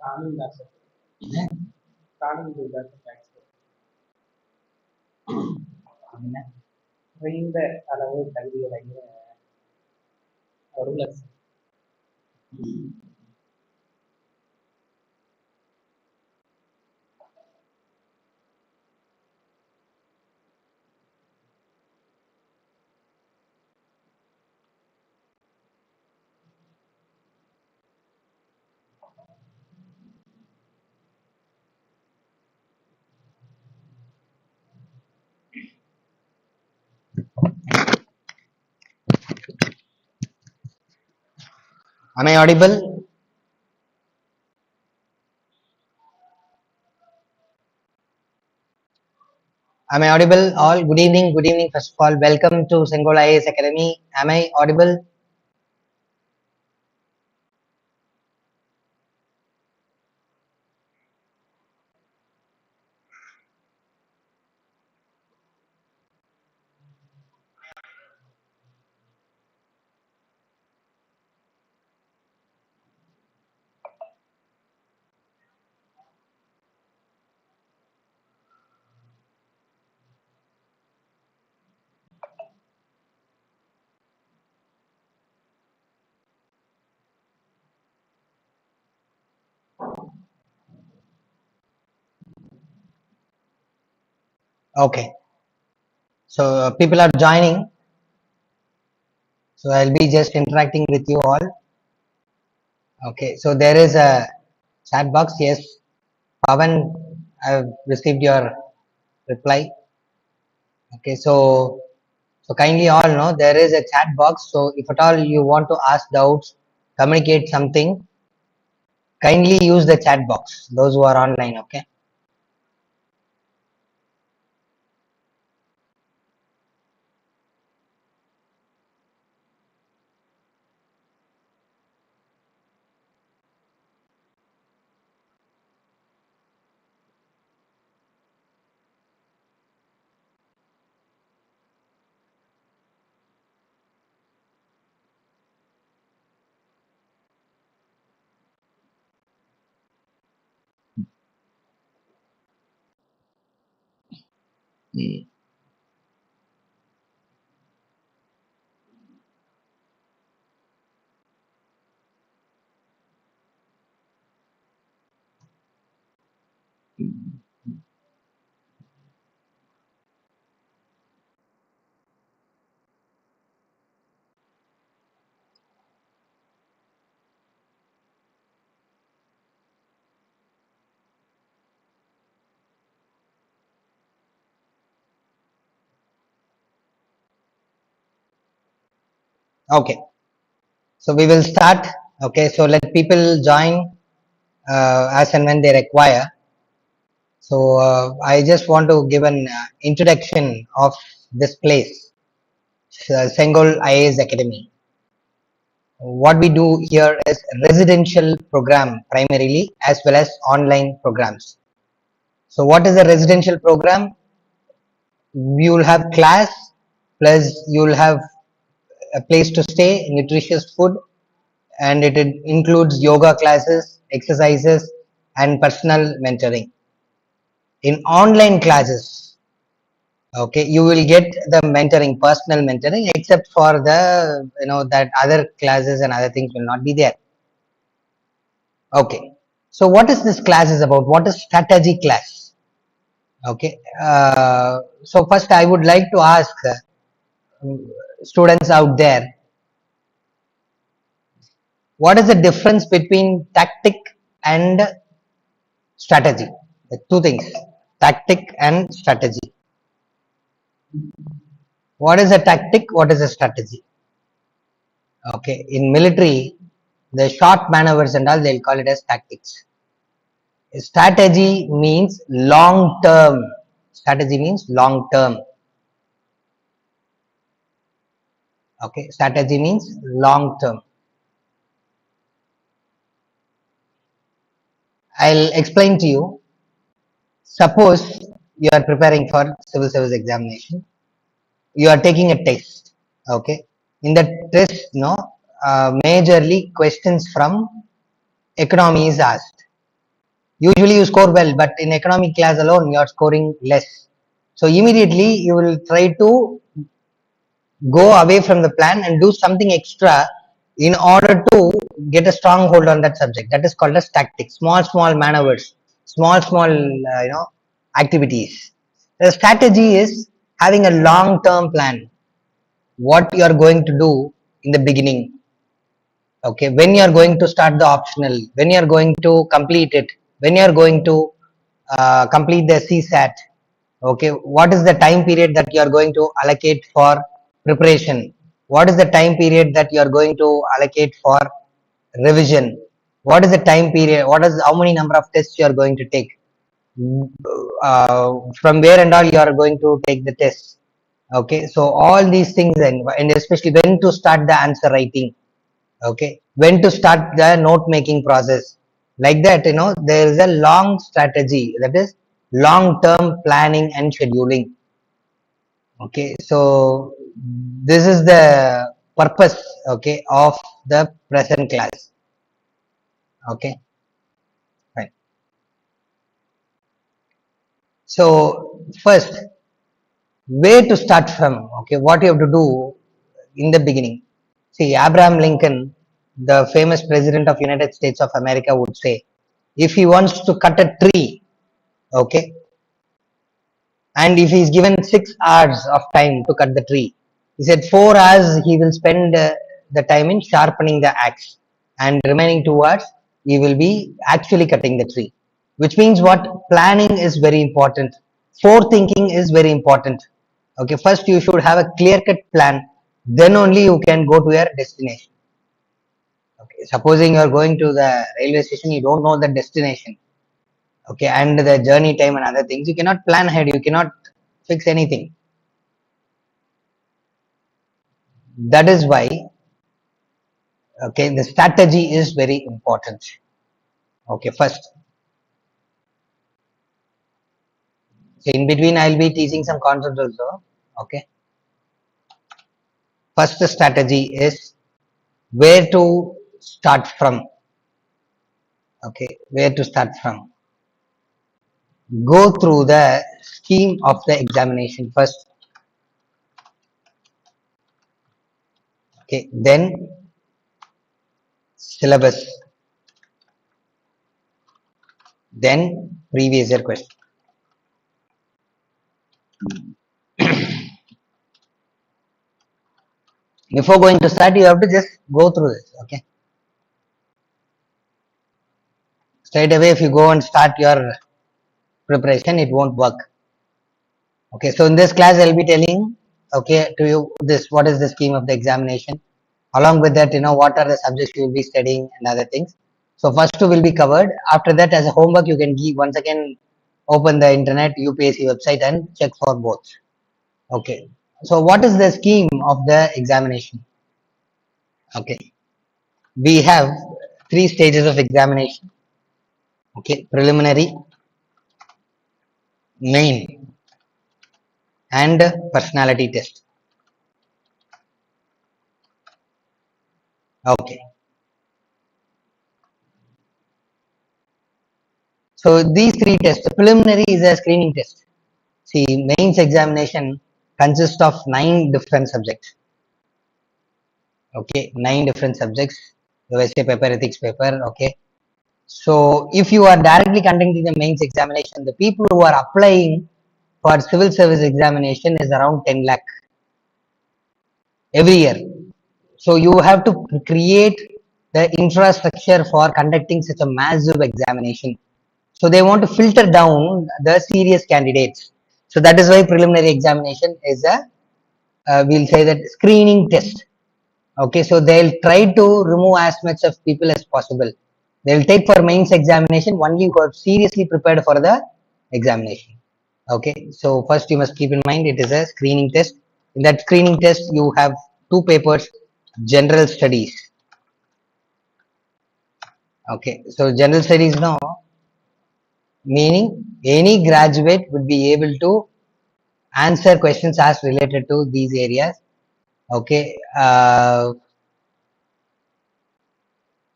Planning that's a planning to that's a tax. குறைந்த அளவு கல்வியுடைய rulers. Am I audible? Am I audible? All good evening. Good evening. First of all, welcome to Sengol IAS Academy. Am I audible? Okay. So people are joining. So I'll be just interacting with you all. Okay. So there is a chat box. Yes. Pavan, I've received your reply. Okay. So kindly all know there is a chat box. So if at all you want to ask doubts, communicate something, kindly use the chat box. Those who are online. Okay. Okay. So we will start. Okay. So let people join as and when they require. So I just want to give an introduction of this place, Sengol IAS Academy. What we do here is residential program primarily as well as online programs. So what is a residential program? You will have class plus you will have a place to stay, nutritious food, and it includes yoga classes, exercises, and personal mentoring. In online classes, okay, you will get the mentoring, personal mentoring, except for the, that other classes and other things will not be there. Okay. So what is this class is about? What is strategy class? Okay. So first I would like to ask students out there, what is the difference between tactic and strategy? The two things, tactic and strategy. What is a tactic? What is a strategy? Okay. In military, the short maneuvers and all, they'll call it as tactics. Strategy means long term. Strategy means long term. Okay. Strategy means long term. I'll explain to you. Suppose you are preparing for civil service examination. You are taking a test. Okay. In the test, majorly questions from economy is asked. Usually you score well, but in economic class alone you are scoring less. So immediately you will try to go away from the plan and do something extra in order to get a strong hold on that subject. That is called as tactics. Small maneuvers, small activities. The strategy is having a long term plan, what you are going to do in the beginning. Okay, when you are going to start the optional, when you are going to complete it, when you are going to complete the CSAT. Okay, what is the time period that you are going to allocate for preparation? What is the time period that you are going to allocate for revision? What is the time period? What is how many number of tests you are going to take? From where and all you are going to take the tests? Okay, so all these things, and especially when to start the answer writing. Okay, when to start the note making process. Like that, there is a long strategy, that is long term planning and scheduling. Okay, so this is the purpose, okay, of the present class. Okay, right. So first, where to start from? Okay, what you have to do in the beginning. See, Abraham Lincoln, the famous president of United States of America, would say, if he wants to cut a tree, okay, and if he is given 6 hours of time to cut the tree, he said 4 hours he will spend the time in sharpening the axe, and remaining 2 hours he will be actually cutting the tree. Which means what? Planning is very important. Forethinking is very important. Okay, first you should have a clear cut plan, then only you can go to your destination. Okay, supposing you are going to the railway station, you don't know the destination, okay, and the journey time and other things, you cannot plan ahead, you cannot fix anything. That is why, okay, the strategy is very important. Okay, first, so in between I'll be teaching some concepts also. Okay, first the strategy is where to start from. Okay, where to start from? Go through the scheme of the examination first. Okay, then syllabus, then previous year question. Before going to start, you have to just go through this. Okay, straight away if you go and start your preparation, it won't work. Okay, so in this class I'll be telling, okay, to you this, what is the scheme of the examination. Along with that, what are the subjects you will be studying and other things. So first two will be covered. After that, as a homework, you can give once again, open the internet UPSC website and check for both. Okay, so what is the scheme of the examination? Okay, we have 3 stages of examination. Okay, preliminary, main, and personality test. Okay, so these 3 tests, preliminary is a screening test. See, mains examination consists of 9 different subjects. Okay, 9 different subjects. USA paper, ethics paper. Okay, so if you are directly conducting the mains examination, the people who are applying for civil service examination is around 10 lakh every year. So you have to create the infrastructure for conducting such a massive examination. So they want to filter down the serious candidates. So that is why preliminary examination is a, we'll say that, screening test. Okay, so they'll try to remove as much of people as possible. They'll take for mains examination only who are seriously prepared for the examination. Okay, so first you must keep in mind it is a screening test. In that screening test, you have 2 papers, general studies. Okay, so general studies now, meaning any graduate would be able to answer questions as related to these areas. Okay,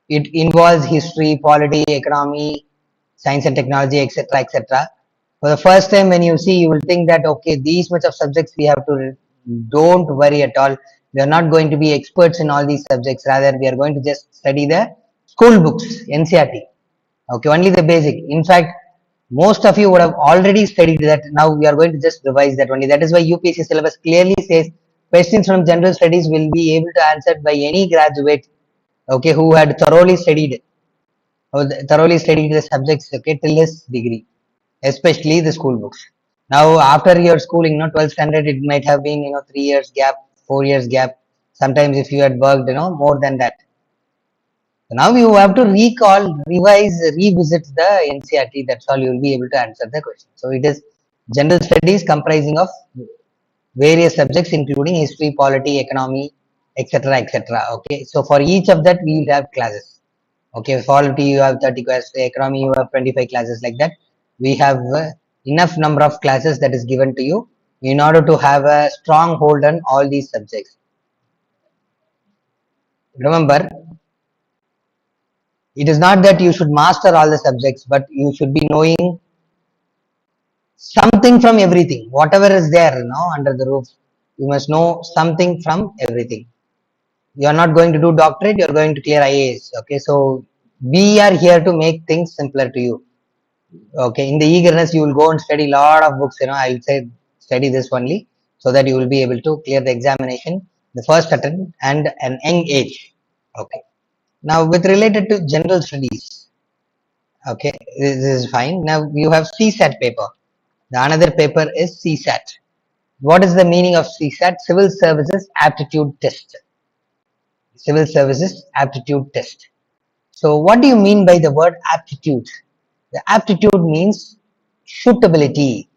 it involves history, polity, economy, science and technology, etc., etc. For the first time, when you see, you will think that okay, these much of subjects we have to. Don't worry at all. We are not going to be experts in all these subjects. Rather, we are going to just study the school books, NCERT. Okay, only the basic. In fact, most of you would have already studied that. Now we are going to just revise that only. That is why UPSC syllabus clearly says questions from general studies will be able to answered by any graduate, okay, who had thoroughly studied the subjects, okay, till his degree, especially the school books. Now after your schooling, 12th standard, it might have been 3 years gap, 4 years gap. Sometimes if you had worked more than that. So now you have to recall, revise, revisit the NCERT. That's all you will be able to answer the question. So it is general studies comprising of various subjects including history, polity, economy, etc., etc. Okay, so for each of that we will have classes. Okay, polity you have 30 classes, economy you have 25 classes, like that. We have enough number of classes that is given to you in order to have a strong hold on all these subjects. Remember, it is not that you should master all the subjects, but you should be knowing something from everything. Whatever is there, under the roof, you must know something from everything. You are not going to do doctorate, you are going to clear IAS. Okay, so we are here to make things simpler to you. Okay, in the eagerness you will go and study a lot of books. I'll say study this only, so that you will be able to clear the examination the first attempt and an young age. Okay, now with related to general studies, okay, this is fine. Now you have CSAT paper. The another paper is CSAT. What is the meaning of CSAT? Civil Services Aptitude Test. Civil Services Aptitude Test. So what do you mean by the word aptitude? The aptitude means suitability,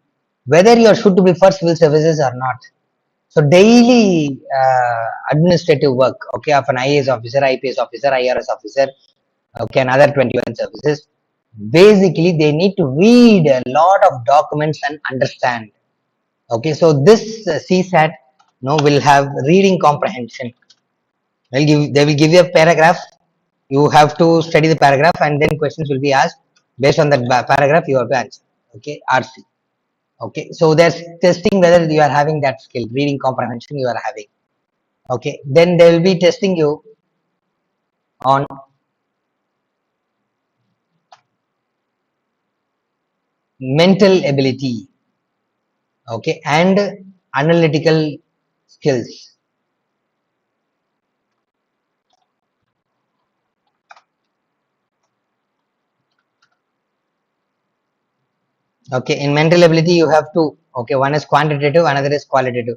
whether you are suitable for civil services or not. So daily administrative work, okay, of an IAS officer, IPS officer, IRS officer, okay, and other 21 services, basically they need to read a lot of documents and understand. Okay, so this CSAT will have reading comprehension. They will give you a paragraph. You have to study the paragraph, and then questions will be asked based on that paragraph. You have to answer. Okay, RC. Okay, so there's testing whether you are having that skill, reading comprehension you are having. Okay, then they will be testing you on mental ability. Okay, and analytical skills. Okay, in mental ability you have two. Okay, one is quantitative, another is qualitative.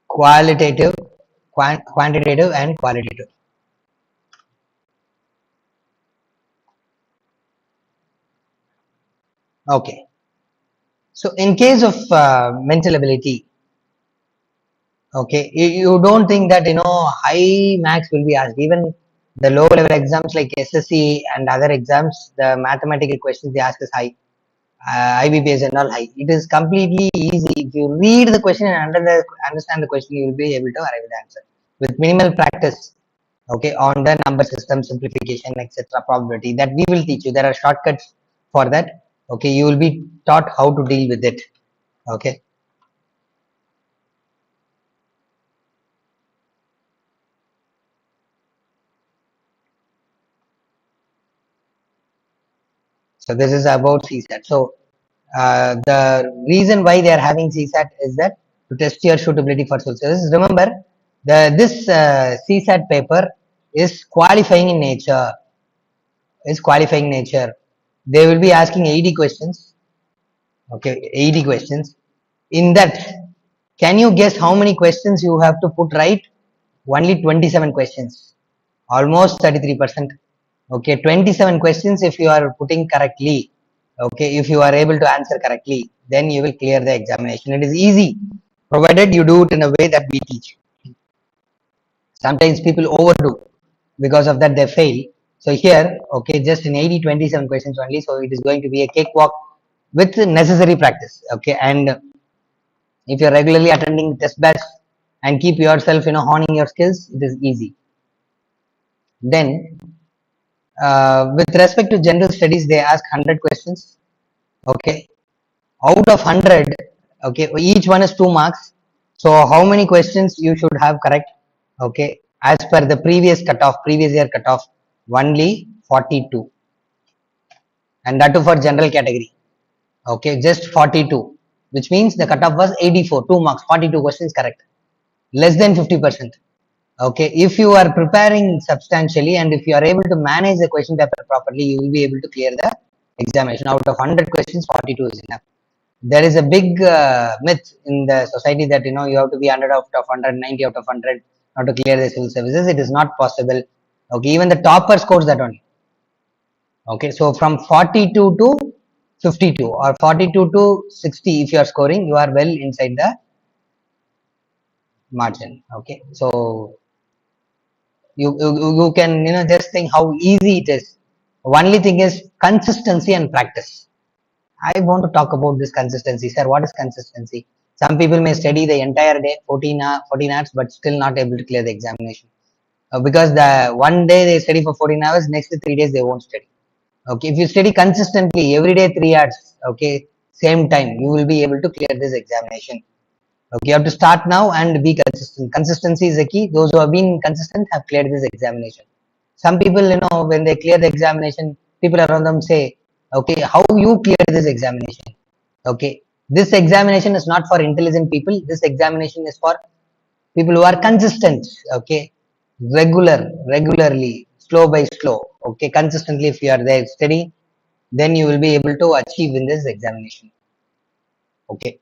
Qualitative, quantitative, and qualitative. Okay, so in case of mental ability, okay, you don't think that high marks will be asked. Even the low level exams like SSC and other exams, the mathematical questions they ask is high. IBPS and all high. It is completely easy. If you read the question and understand the question, you will be able to arrive at the answer with minimal practice. Okay, on the number system, simplification, etc., probability, that we will teach you. There are shortcuts for that. Okay, you will be taught how to deal with it. Okay, so this is about CSAT. So the reason why they are having CSAT is that to test your suitability for social services. Remember, this CSAT paper is qualifying in nature. Is qualifying nature. They will be asking 80 questions. Okay, 80 questions. In that, can you guess how many questions you have to put right? Only 27 questions, almost 33%. Okay, 27 questions if you are putting correctly. Okay, if you are able to answer correctly, then you will clear the examination. It is easy, provided you do it in a way that we teach. Sometimes people overdo, because of that they fail. So here, okay, just in 80 27 questions only, so it is going to be a cakewalk with necessary practice. Okay, and if you're regularly attending test batch and keep yourself, honing your skills, it is easy. Then with respect to general studies, they ask 100 questions. Okay, out of 100, okay, each one is 2 marks. So how many questions you should have correct? Okay, as per the previous year cutoff, only 42, and that too for general category. Okay, just 42, which means the cutoff was 84, 2 marks, 42 questions correct, less than 50%. Okay, if you are preparing substantially and if you are able to manage the question paper properly, you will be able to clear the examination. Out of 100 questions, 42 is enough. There is a big myth in the society that you have to be 100 out of 100, 90 out of 100 not to clear the civil services. It is not possible. Okay, even the topper scores that only. Okay, so from 42 to 52 or 42 to 60, if you are scoring, you are well inside the margin. Okay, so you can just think how easy it is. Only thing is consistency and practice. I want to talk about this consistency. Sir, what is consistency? Some people may study the entire day, 14 hours, but still not able to clear the examination. Because the one day they study for 14 hours, next 3 days they won't study. Okay, if you study consistently every day 3 hours, okay, same time, you will be able to clear this examination. Okay, you have to start now and be consistent. Consistency is the key. Those who have been consistent have cleared this examination. Some people, when they clear the examination, people around them say, okay, how you cleared this examination? Okay, this examination is not for intelligent people. This examination is for people who are consistent. Okay, regularly, slow by slow. Okay, consistently, if you are there steady, then you will be able to achieve in this examination. Okay,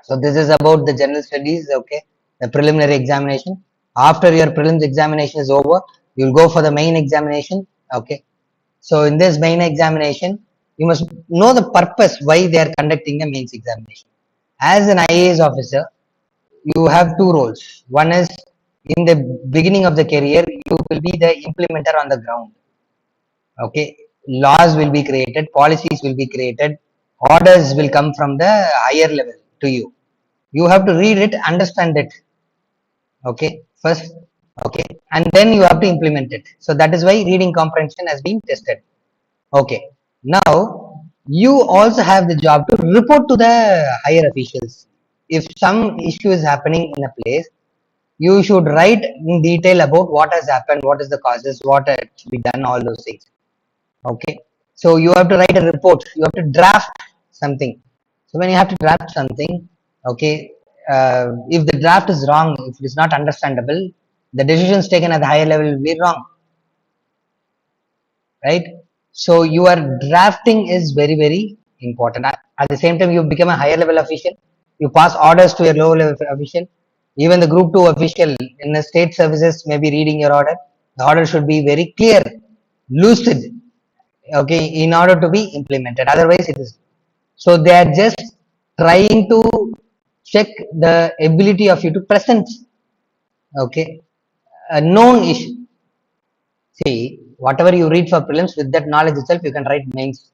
so this is about the general studies. Okay, the preliminary examination. After your prelims examination is over, you'll go for the main examination. Okay, so in this main examination, you must know the purpose why they are conducting the mains examination. As an IAS officer, you have two roles. One is in the beginning of the career, you will be the implementer on the ground. Okay, laws will be created, policies will be created, orders will come from the higher level to you. You have to read it, understand it. Okay, first. Okay, and then you have to implement it. So that is why reading comprehension has been tested. Okay, now you also have the job to report to the higher officials. If some issue is happening in a place, you should write in detail about what has happened, what is the causes, what has to be done, all those things. Okay, so you have to write a report, you have to draft something. So when you have to draft something, okay, if the draft is wrong, if it is not understandable, the decisions taken at the higher level will be wrong, right? So your drafting is very very important. At the same time, you become a higher level official, you pass orders to your lower level official. Even the group 2 official in the state services may be reading your order. The order should be very clear, lucid, okay, in order to be implemented, otherwise it is. So they are just trying to check the ability of you to present, okay, a known issue. See, whatever you read for prelims, with that knowledge itself you can write mains.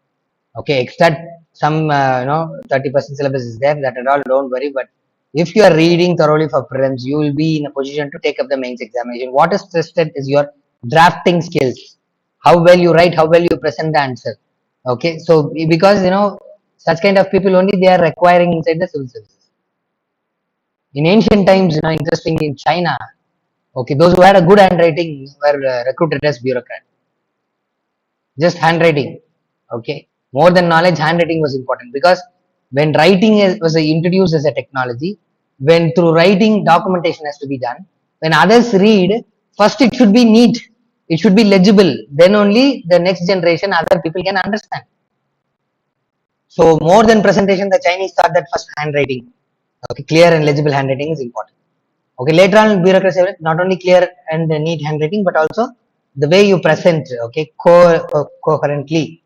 Okay, extract some 30% syllabus is there, that at all don't worry. But if you are reading thoroughly for prelims, you will be in a position to take up the mains examination. What is tested is your drafting skills, how well you write, how well you present the answer. Okay, so because such kind of people only they are requiring inside the civil services. In ancient times, interestingly, in China, okay, those who had a good handwriting were recruited as bureaucrats. Just handwriting. Okay, more than knowledge, handwriting was important, because when writing was introduced as a technology, when through writing documentation has to be done, when others read, first it should be neat, it should be legible, then only the next generation, other people can understand. So more than presentation, the Chinese thought that first handwriting, okay, clear and legible handwriting is important. Okay, later on bureaucracy, not only clear and neat handwriting, but also the way you present, okay, coherently,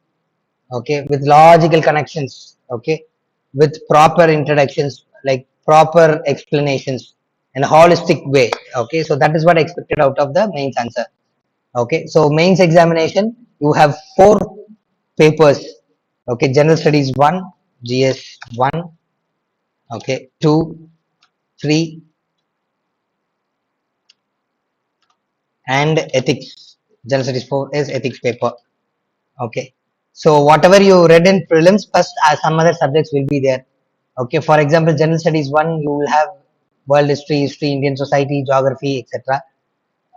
okay, with logical connections, okay, with proper introductions, like proper explanations in a holistic way. Okay, so that is what I expected out of the mains answer. Okay, so mains examination, you have four papers. Okay, general studies 1, GS 1, okay, 2, 3, and ethics. General studies 4 is ethics paper. Okay, so whatever you read in prelims, first some other subjects will be there. Okay, for example, general studies 1, you will have world history, history, Indian society, geography, etc.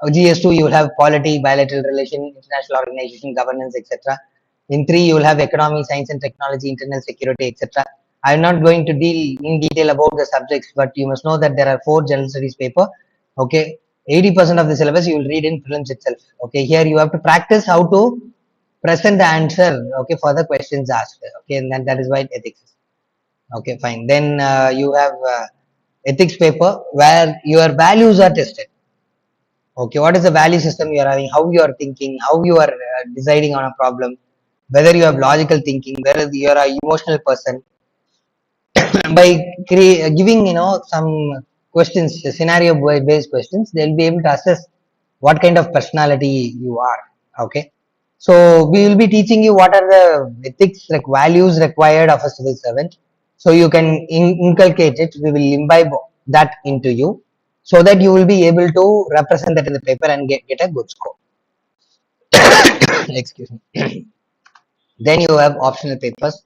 GS2, you will have polity, bilateral relation, international organization, governance, etc. In 3, you will have economy, science and technology, internal security, etc. I am not going to deal in detail about the subjects, but you must know that there are 4 general studies paper. Okay, 80% of the syllabus you will read in prelims itself. Okay, here you have to practice how to present the answer. Okay, for the questions asked. Okay, and then that is why ethics. Okay, fine. Then you have ethics paper where your values are tested. Okay, what is the value system you are having, how you are thinking, how you are deciding on a problem, whether you have logical thinking, whether you are an emotional person. By giving some questions, scenario based questions, they'll be able to assess what kind of personality you are. Okay, so we will be teaching you what are the ethics, like values required of a civil servant, so you can inculcate it. We will imbibe that into you so that you will be able to represent that in the paper and get a good score. Excuse me. Then you have optional papers.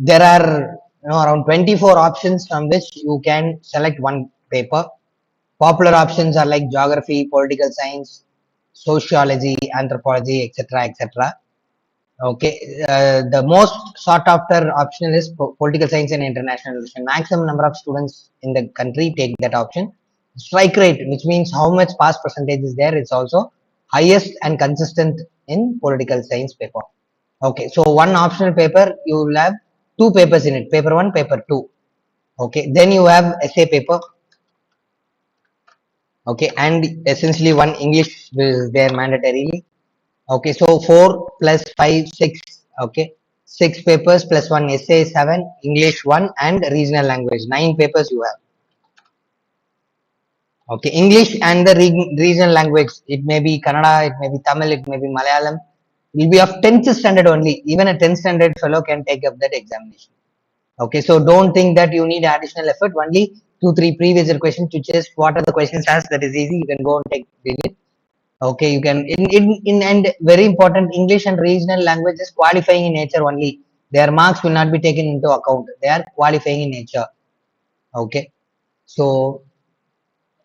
There are around 24 options from which you can select one paper. Popular options are like geography, political science, sociology, anthropology, etc., etc. Okay, the most sought after option is political science and international relations. Maximum number of students in the country take that option. Strike rate, which means how much pass percentage is there, it's also highest and consistent in political science paper. Okay, so one optional paper, you will have two papers in it, paper 1, paper 2. Okay, then you have essay paper. Okay, and essentially one English is there mandatorily. Okay, so 4 plus 5, 6. Okay, 6 papers plus 1 essay, 7, English 1, and regional language, 9 papers you have. Okay, English and the regional language, it may be Kannada, it may be Tamil, it may be Malayalam, will be of 10th standard only. Even a 10th standard fellow can take up that examination. Okay, so don't think that you need additional effort. Only 2-3 previous year questions to just what are the questions asked, that is easy. You can go and take it. Okay, you can in and very important, English and regional language is qualifying in nature only. Their marks will not be taken into account. They are qualifying in nature. Okay, so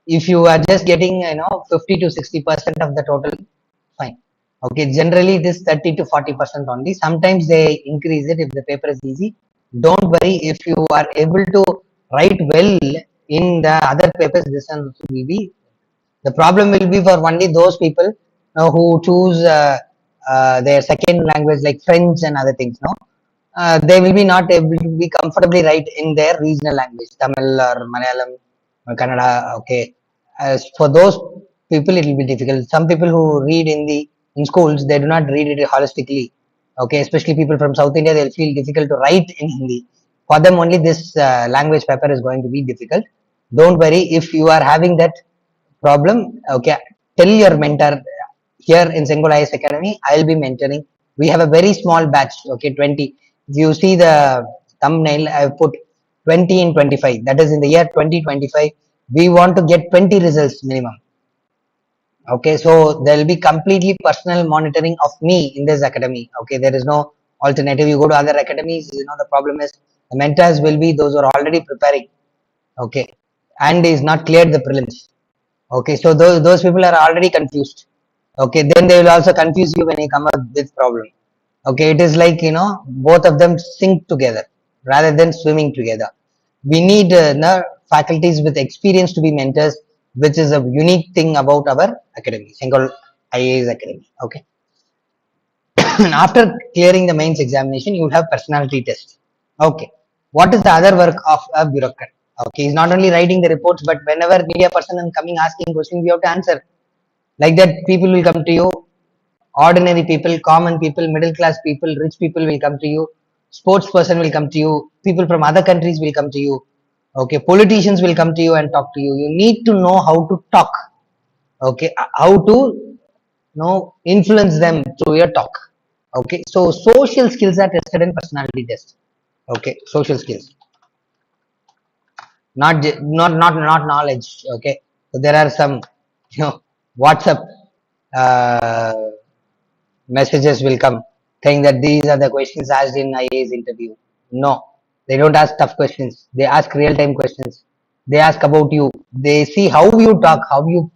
if you are just getting 50 to 60% of the total, fine. Okay, generally it is 30 to 40% only. Sometimes they increase it if the paper is easy. Don't worry, if you are able to write well in the other papers, this one will be. The problem will be for only those people who choose their second language like French and other things. No, they will be not able to be comfortably write in their regional language, Tamil or Malayalam or Kannada. Okay, as for those people, it will be difficult. Some people who read in schools, they do not read it holistically. Okay, especially people from South India, they'll feel difficult to write in Hindi. For them, only this language paper is going to be difficult. Don't worry if you are having that problem. Okay, tell your mentor. Here in Sengol IAS Academy, I'll be mentoring. We have a very small batch. Okay, 20. If you see the thumbnail, I've put 20 in 25. That is in the year 2025. We want to get 20 results minimum. Okay, so there will be completely personal monitoring of me in this academy. Okay, there is no alternative. You go to other academies, the problem is the mentors will be those who are already preparing. Okay, and is not cleared the prelims. Okay, so those people are already confused. Okay, then they will also confuse you when you come up with problem. Okay, it is like both of them sink together rather than swimming together. We need faculties with experience to be mentors, which is a unique thing about our academy, Sengol IAS Academy. Okay. After clearing the mains examination, you have personality test. Okay, what is the other work of a bureaucrat? Okay, he's not only writing the reports, but whenever media person is coming asking questions, you have to answer. Like that, people will come to you. Ordinary people, common people, middle class people, rich people will come to you. Sports person will come to you. People from other countries will come to you. Okay, politicians will come to you and talk to you. You need to know how to talk. Okay, how to influence them through your talk. Okay, so social skills are tested in personality test. Okay, social skills, not knowledge. Okay, so there are some WhatsApp uh, messages will come saying that these are the questions asked in IAS interview. No, they don't ask tough questions, they ask real time questions. They ask about you, they see how you talk, how you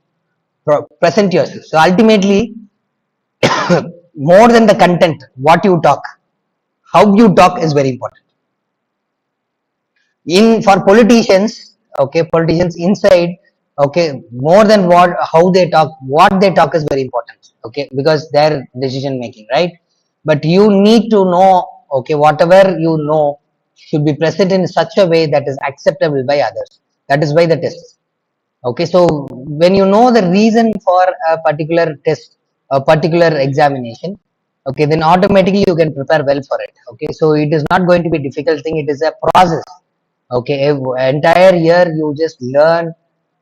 present yourself. So ultimately, more than the content, what you talk, how you talk is very important. In for politicians, okay, politicians inside, okay, more than how they talk, what they talk is very important. Okay, because their decision making, right? But you need to know, okay, whatever you know should be present in such a way that is acceptable by others. That is why the test. Okay, so when you know the reason for a particular test, a particular examination, okay, then automatically you can prepare well for it. Okay, so it is not going to be a difficult thing, it is a process. Okay, entire year you just learn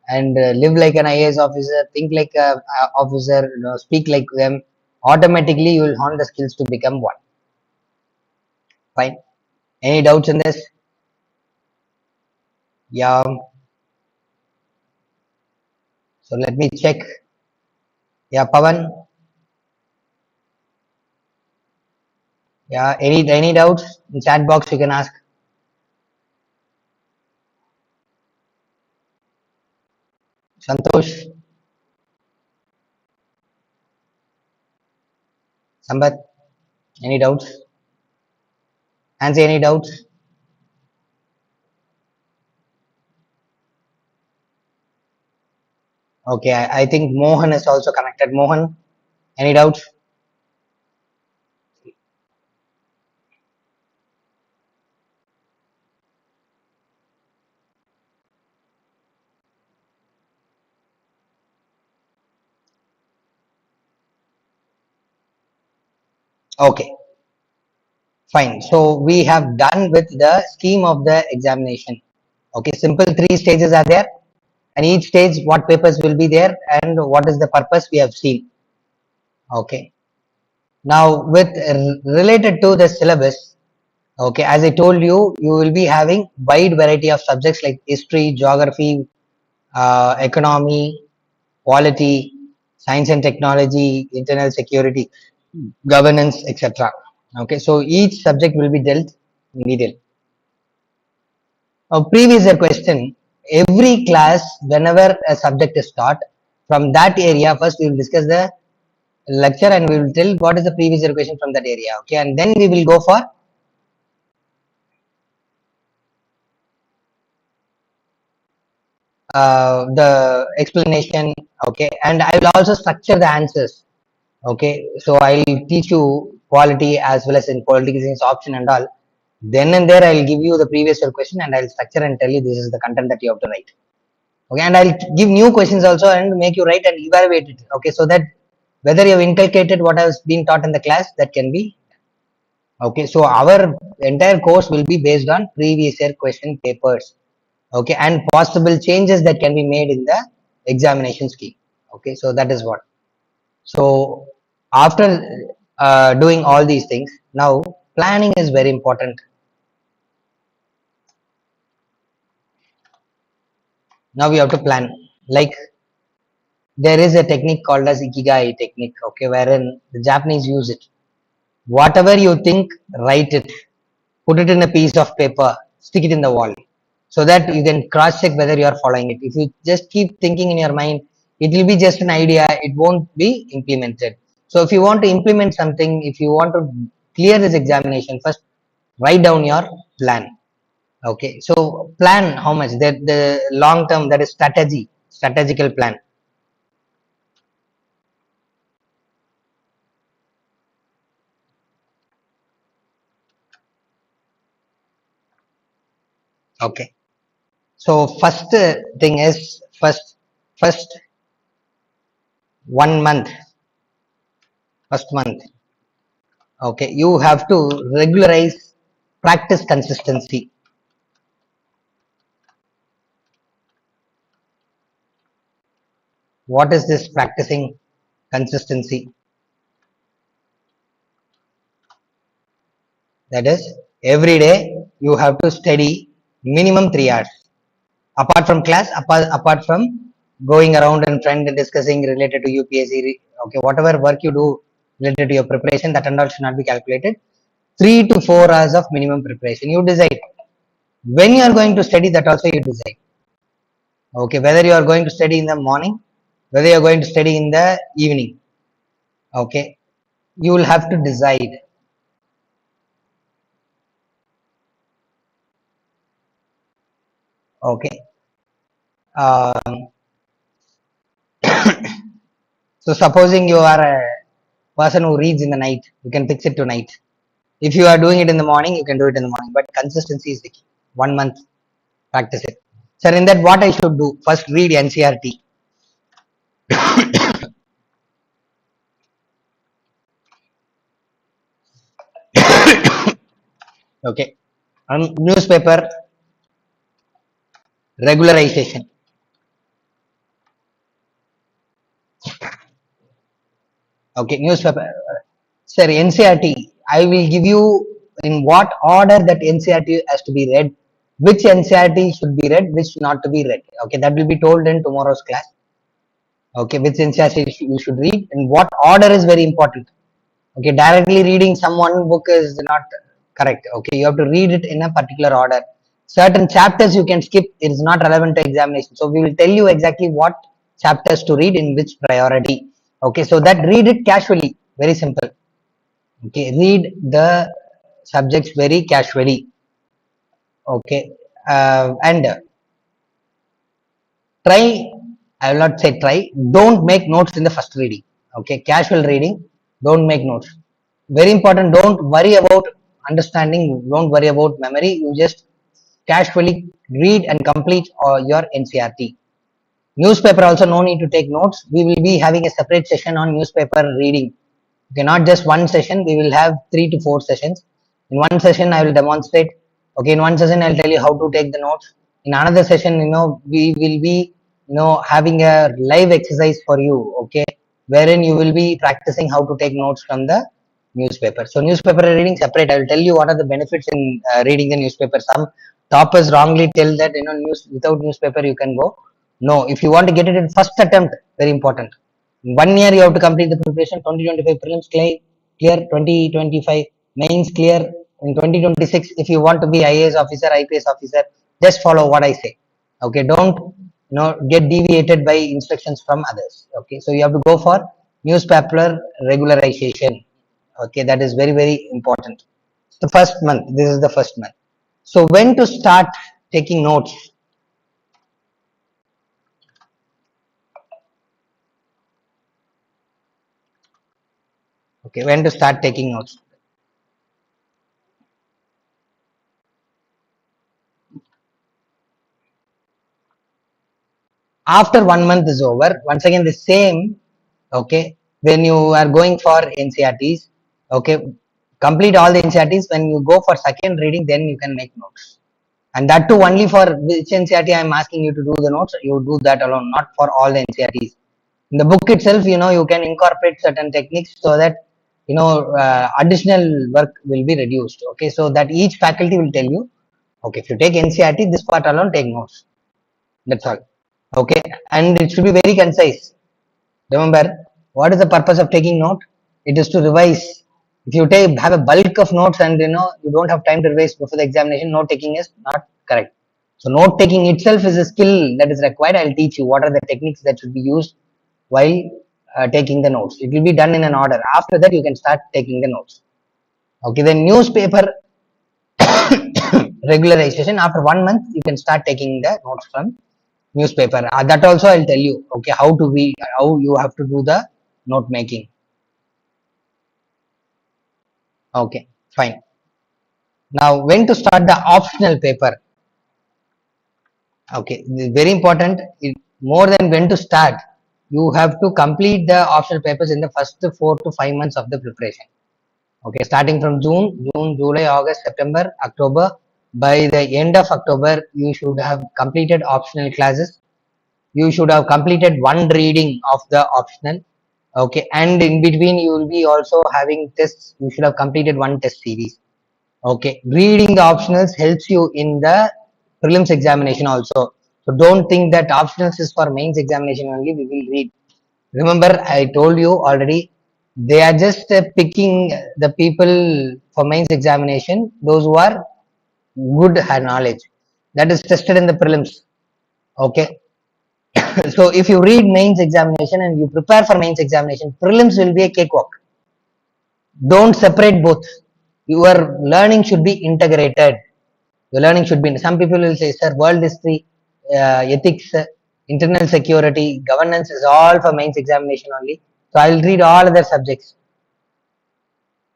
and live like an IAS officer, think like a officer, speak like them. Automatically you will hone the skills to become one. Fine. Any doubts in this? Yeah, so let me check. Yeah, Pavan. Yeah, any doubts in chat box you can ask. Santosh, Sambat, any doubts? Nancy, any doubts? Okay, I think Mohan is also connected. Mohan, any doubts? Okay, fine. So we have done with the scheme of the examination. Okay, simple three stages are there, and each stage what papers will be there and what is the purpose we have seen. Okay, now with related to the syllabus. Okay, as I told you, you will be having wide variety of subjects like history, geography, economy, quality, science and technology, internal security, governance, etc. Okay, so each subject will be dealt in detail. A previous year question, every class, whenever a subject is taught, from that area, first we will discuss the lecture and we will tell what is the previous year question from that area. Okay, and then we will go for the explanation. Okay, and I will also structure the answers. Okay, so I'll teach you quality as well as in political science option and all. Then and there I'll give you the previous year question and I'll structure and tell you this is the content that you have to write. Okay, and I'll give new questions also and make you write and evaluate it. Okay, so that whether you have inculcated what has been taught in the class, that can be. Okay, so our entire course will be based on previous year question papers. Okay, and possible changes that can be made in the examination scheme. Okay, so that is what. So after doing all these things, now planning is very important. Now we have to plan. Like there is a technique called as ikigai technique. Okay, wherein the Japanese use it. Whatever you think, write it. Put it in a piece of paper. Stick it in the wall, so that you can cross check whether you are following it. If you just keep thinking in your mind, it will be just an idea. It won't be implemented. So if you want to implement something, if you want to clear this examination, first write down your plan. Okay, so plan how much that the long term, that is strategy, strategical plan. Okay, so first thing is first 1 month, first month. Okay, you have to regularize, practice consistency. What is this practicing consistency? That is, every day you have to study minimum 3 hours. Apart from class, apart from going around and friend and discussing related to UPSC, okay, whatever work you do related to your preparation, that and all should not be calculated. 3 to 4 hours of minimum preparation. You decide when you are going to study. That also you decide. Okay, whether you are going to study in the morning, whether you are going to study in the evening. Okay, you will have to decide. Okay. Um, so supposing you are a person who reads in the night, you can fix it to night. If you are doing it in the morning, you can do it in the morning. But consistency is the key. 1 month, practice it. Sir, in that, what I should do? First, read NCRT. Okay. Newspaper regularization. Okay, newspaper. Sir, NCRT. I will give you in what order that NCRT has to be read, which NCRT should be read, which not to be read. Okay, that will be told in tomorrow's class. Okay, which NCRT you should read and what order is very important. Okay, directly reading some one book is not correct. Okay, you have to read it in a particular order. Certain chapters you can skip, it is not relevant to examination. So we will tell you exactly what chapters to read in which priority. Okay, so that read it casually, very simple. Okay, read the subjects very casually. Okay, and try, I will not say try, don't make notes in the first reading. Okay, casual reading, don't make notes. Very important, don't worry about understanding, don't worry about memory, you just casually read and complete your NCRT. Newspaper also no need to take notes, we will be having a separate session on newspaper reading. Okay, not just one session, we will have 3 to 4 sessions. In one session I will demonstrate. Okay, in one session I'll tell you how to take the notes. In another session, we will be having a live exercise for you. Okay, wherein you will be practicing how to take notes from the newspaper. So newspaper reading separate, I will tell you what are the benefits in reading the newspaper. Some toppers wrongly tell that news without newspaper you can go. No, if you want to get it in first attempt, very important. 1 year you have to complete the preparation. 2025 prelims clear, 2025 mains clear. In 2026, if you want to be IAS officer, IPS officer, just follow what I say. Okay, don't get deviated by instructions from others. Okay, so you have to go for newspaper regularization. Okay, that is very very important. The first month, this is the first month. So when to start taking notes? Okay, when to start taking notes? After 1 month is over, once again the same. Okay, when you are going for NCRTs, okay, complete all the NCRTs. When you go for second reading, then you can make notes, and that too only for which NCRT I am asking you to do the notes. You do that alone, not for all the NCRTs. In the book itself, you can incorporate certain techniques so that additional work will be reduced. Okay, so that each faculty will tell you, okay, if you take NCRT, this part alone, take notes. That's all. Okay, and it should be very concise. Remember, what is the purpose of taking note? It is to revise. If you have a bulk of notes and you don't have time to revise before the examination, note taking is not correct. So note taking itself is a skill that is required. I'll teach you what are the techniques that should be used while taking the notes. It will be done in an order. After that, you can start taking the notes. Okay, the newspaper regularization, after 1 month, you can start taking the notes from newspaper. That also I'll tell you. Okay, how you have to do the note making. Okay, fine. Now, when to start the optional paper? Okay, very important. More than when to start, you have to complete the optional papers in the first 4 to 5 months of the preparation. Okay, starting from June, July, August, September, October. By the end of October, you should have completed optional classes. you should have completed one reading of the optional. Okay, and in between you will be also having tests. You should have completed one test series. Okay, reading the optionals helps you in the prelims examination also. So don't think that optionals is for mains examination only. We will read. Remember, I told you already, they are just picking the people for mains examination, those who are good knowledge. That is tested in the prelims. Okay. So if you read mains examination and you prepare for mains examination, prelims will be a cakewalk. Don't separate both. Your learning should be integrated. Your learning should be. Some people will say, sir, world history, ethics, internal security, governance is all for mains examination only. So I'll read all other subjects.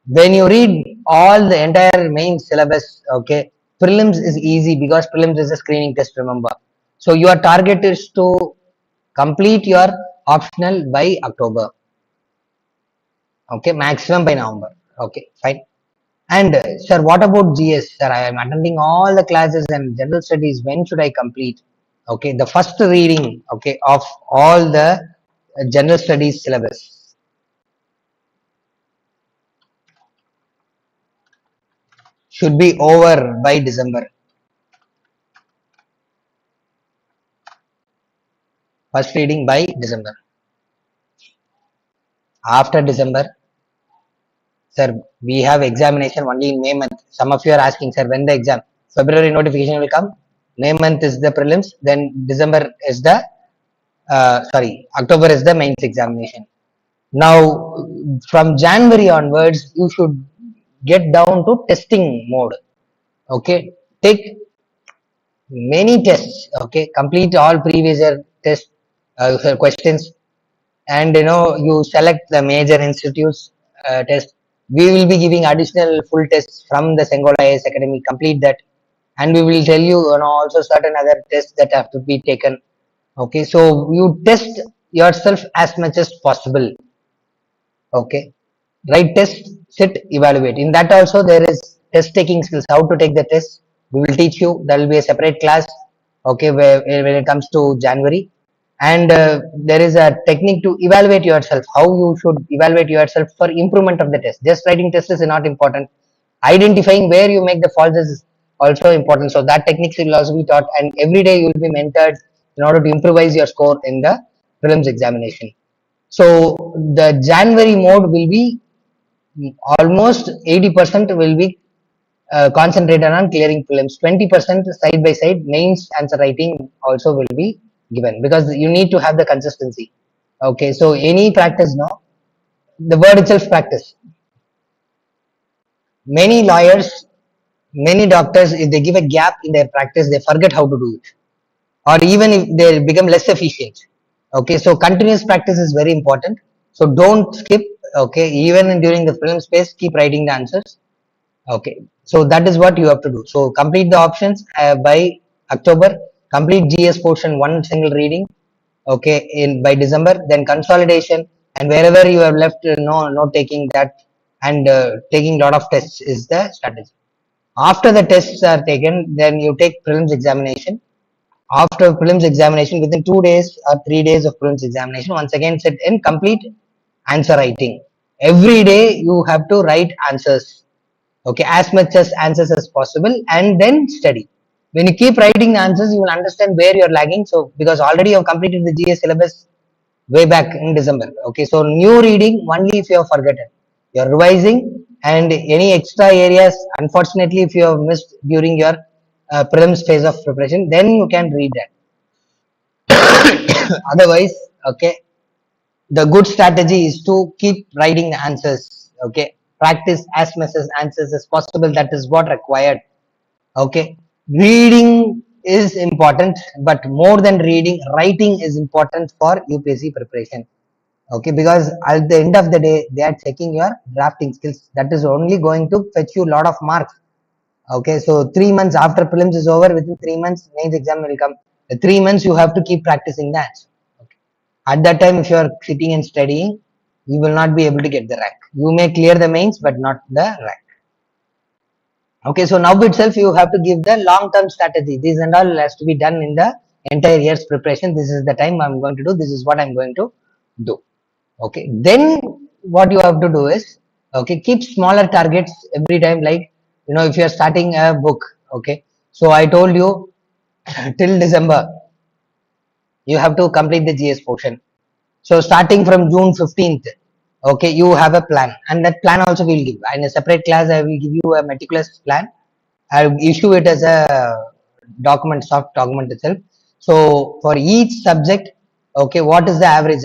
When you read all the entire main syllabus, okay, prelims is easy because prelims is a screening test, remember. So your target is to complete your optional by October. Okay, maximum by November. Okay, fine. And sir, what about GS? Sir, I am attending all the classes and general studies. When should I complete? Okay, the first reading, okay, of all the general studies syllabus should be over by December. First reading by December. After December, sir, we have examination only in May month. Some of you are asking, sir, when the exam? February notification will come. May month is the prelims. Then December is the October is the mains examination. Now, from January onwards, you should get down to testing mode. Okay, take many tests. Okay, complete all previous year test questions, and you select the major institutes test. We will be giving additional full tests from the Sengol IAS Academy. Complete that, and we will tell you, also certain other tests that have to be taken. Okay, so you test yourself as much as possible. Okay, write test, sit, evaluate. In that also there is test taking skills, how to take the test. We will teach you. There will be a separate class, okay, where when it comes to January. And there is a technique to evaluate yourself, how you should evaluate yourself for improvement of the test. Just writing test is not important. Identifying where you make the faults is also important. So that techniques will also be taught, and every day you will be mentored in order to improvise your score in the prelims examination. So the January mode will be almost 80% will be concentrated on clearing prelims. 20% side by side mains answer writing also will be given, because you need to have the consistency. Okay, so any practice, no, the word itself practice. Many lawyers, many doctors, if they give a gap in their practice, they forget how to do it, or even if they become less efficient. Okay, so continuous practice is very important. So don't skip. Okay, even during the film space, keep writing the answers. Okay, so that is what you have to do. So complete the options by October. Complete GS portion one single reading. Okay, in by December. Then consolidation, and wherever you have left, no taking that, and taking lot of tests is the strategy. After the tests are taken, then you take prelims examination. After prelims examination, within 2 days or 3 days of prelims examination, once again sit in complete answer writing. Every day you have to write answers. Okay, as much as answers as possible, and then study. When you keep writing the answers, you will understand where you're lagging. So because already you have completed the GS syllabus way back in December. Okay, so new reading only if you have forgotten. You're revising, and any extra areas, unfortunately, if you have missed during your prelims phase of preparation, then you can read that. Otherwise, okay, the good strategy is to keep writing the answers. Okay, practice as much as answers as possible. That is what required. Okay, reading is important, but more than reading, writing is important for UPSC preparation. Okay, because at the end of the day, they are checking your drafting skills. That is only going to fetch you a lot of marks. Okay, so 3 months after prelims is over, within 3 months mains exam will come. The 3 months you have to keep practicing that. Okay. At that time, if you are sitting and studying, you will not be able to get the rank. You may clear the mains, but not the rank. Okay, so now itself you have to give the long-term strategy. This and all has to be done in the entire year's preparation. This is the time I'm going to do. This is what I'm going to do. Okay, then what you have to do is, okay, keep smaller targets every time. Like, if you're starting a book, okay, so I told you till December you have to complete the GS portion. So starting from June 15th, okay, you have a plan, and that plan also will give in a separate class. I will give you a meticulous plan. I'll issue it as a document, soft document itself. So for each subject, okay, what is the average?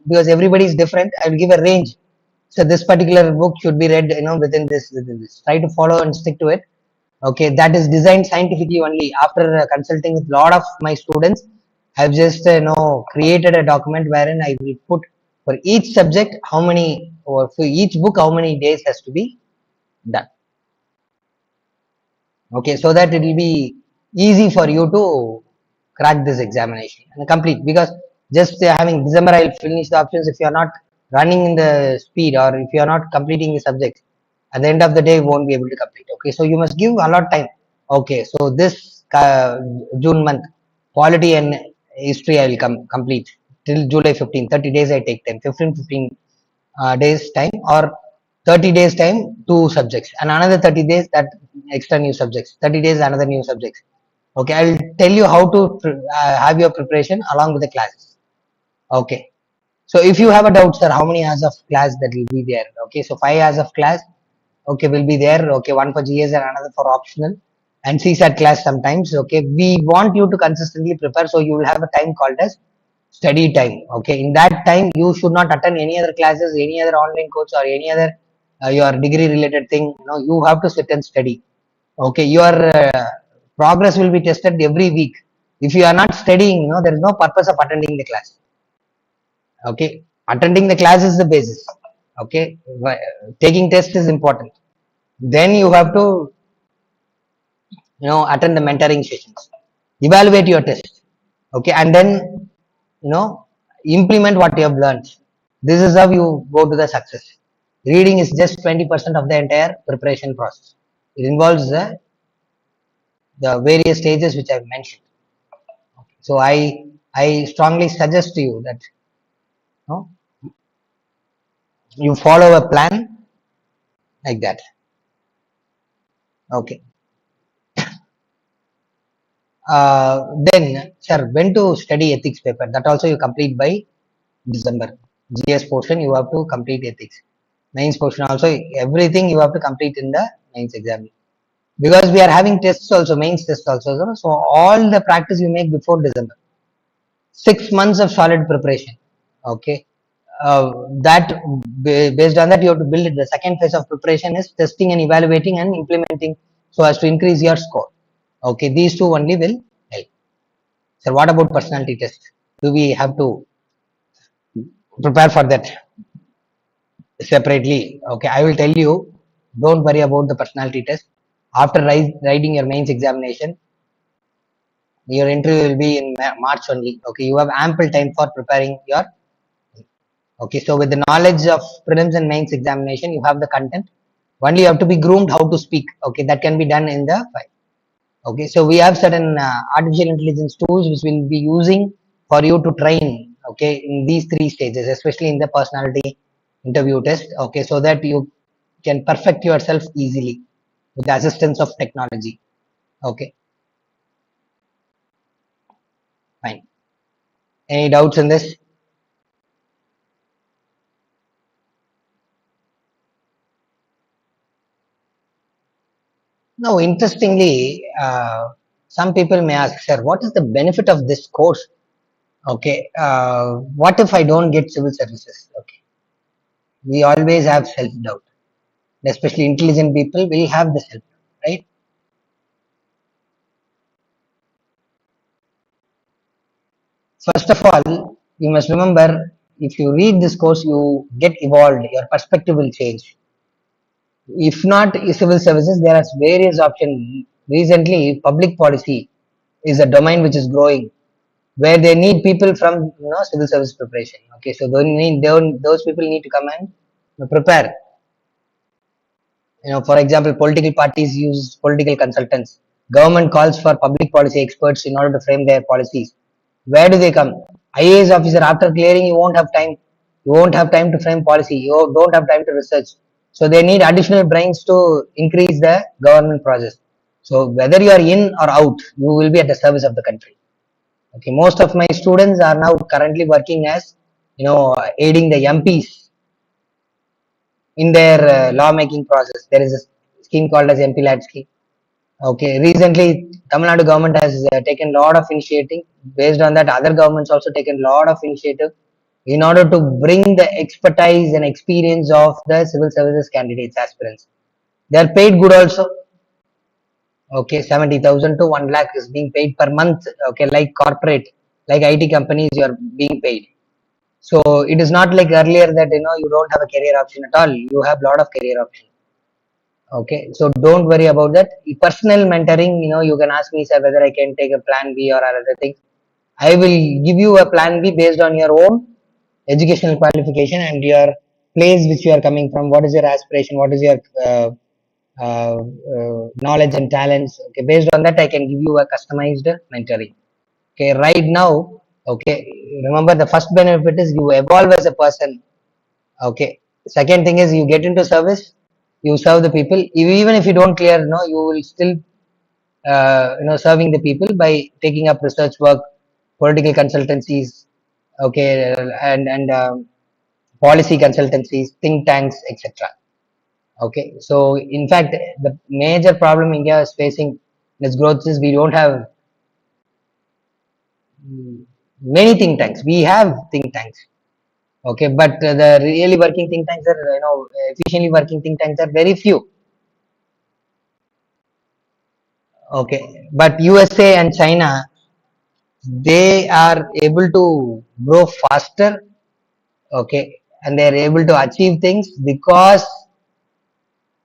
Because everybody is different, I will give a range. So this particular book should be read, within this. Try to follow and stick to it. Okay, that is designed scientifically only. After consulting with a lot of my students, I've just created a document wherein I will put for each subject how many, or for each book how many days has to be done. Okay, so that it will be easy for you to crack this examination and complete. Because just having December I'll finish the options, if you are not running in the speed, or if you are not completing the subjects, at the end of the day you won't be able to complete. Okay, so you must give a lot of time. Okay, so this June month, quality and history I will complete till July 15. 30 days I take time, 15 days time, or 30 days time, two subjects, and another 30 days that extra new subjects, 30 days another new subjects. Okay, I'll tell you how to have your preparation along with the classes. Okay, so if you have a doubt, sir, how many hours of class that will be there? Okay, so 5 hours of class, okay, will be there. Okay, one for GS and another for optional, and CSAT class sometimes. Okay, we want you to consistently prepare, so you will have a time called as study time. Okay, in that time you should not attend any other classes, any other online course, or any other your degree related thing. You have to sit and study. Okay, your progress will be tested every week. If you are not studying, there is no purpose of attending the class. Okay, attending the class is the basis. Okay, taking test is important. Then you have to attend the mentoring sessions, evaluate your test. Okay, and then you know implement what you have learned. This is how you go to the success. Reading is just 20% of the entire preparation process. It involves the various stages which I've mentioned. So I strongly suggest to you that you follow a plan like that. Okay. Then, sir, when to study ethics paper? That also you complete by December. GS portion you have to complete ethics. Mains portion also, everything you have to complete in the mains exam. Because we are having tests also, mains tests also. So all the practice you make before December. 6 months of solid preparation. Okay. That based on that you have to build it. The second phase of preparation is testing and evaluating and implementing, so as to increase your score. Okay, these two only will help. So what about personality test? Do we have to prepare for that separately? Okay, I will tell you, don't worry about the personality test. After writing your mains examination, your interview will be in March only. Okay, you have ample time for preparing your. Okay, so with the knowledge of prelims and mains examination, you have the content. Only you have to be groomed how to speak. Okay, that can be done in the file. Okay, so we have certain artificial intelligence tools which we'll be using for you to train. Okay, in these three stages, especially in the personality interview test. Okay, so that you can perfect yourself easily with the assistance of technology. Okay, fine. Any doubts in this? No, interestingly, some people may ask, sir, what is the benefit of this course? Okay, what if I don't get civil services? Okay, we always have self doubt, especially intelligent people will have the self doubt, right? First of all, you must remember, if you read this course, you get evolved, your perspective will change. If not civil services, there are various options. Recently, public policy is a domain which is growing, where they need people from civil service preparation. Okay, so those people need to come and prepare. For example, political parties use political consultants. Government calls for public policy experts in order to frame their policies. Where do they come? IAS officer, after clearing, you won't have time. You won't have time to frame policy. You don't have time to research. So they need additional brains to increase the government process. So whether you are in or out, you will be at the service of the country. Okay, most of my students are now currently working as, aiding the MPs in their lawmaking process. There is a scheme called as MP lad scheme. Okay, recently Tamil Nadu government has taken a lot of initiative. Based on that, other governments also taken a lot of initiative in order to bring the expertise and experience of the civil services candidates, aspirants. They are paid good also. Okay, 70,000 to 1 lakh is being paid per month. Okay, like corporate, like IT companies, you are being paid. So it is not like earlier that you don't have a career option at all. You have a lot of career option. Okay, so don't worry about that. Personal mentoring, you can ask me, sir, whether I can take a plan B or other thing. I will give you a plan B based on your own educational qualification and your place which you are coming from. What is your aspiration? What is your uh, knowledge and talents? Okay, based on that, I can give you a customized mentoring. Okay, right now, okay, remember the first benefit is you evolve as a person. Okay, second thing is you get into service, you serve the people. Even if you don't clear, you will still serving the people by taking up research work, political consultancies, okay, and policy consultancies, think tanks, etc. Okay, so in fact the major problem India is facing in its growth is we don't have many think tanks. We have think tanks. Okay, but the really working think tanks are, efficiently working think tanks are very few. Okay, but USA and China, they are able to grow faster. Okay, and they are able to achieve things because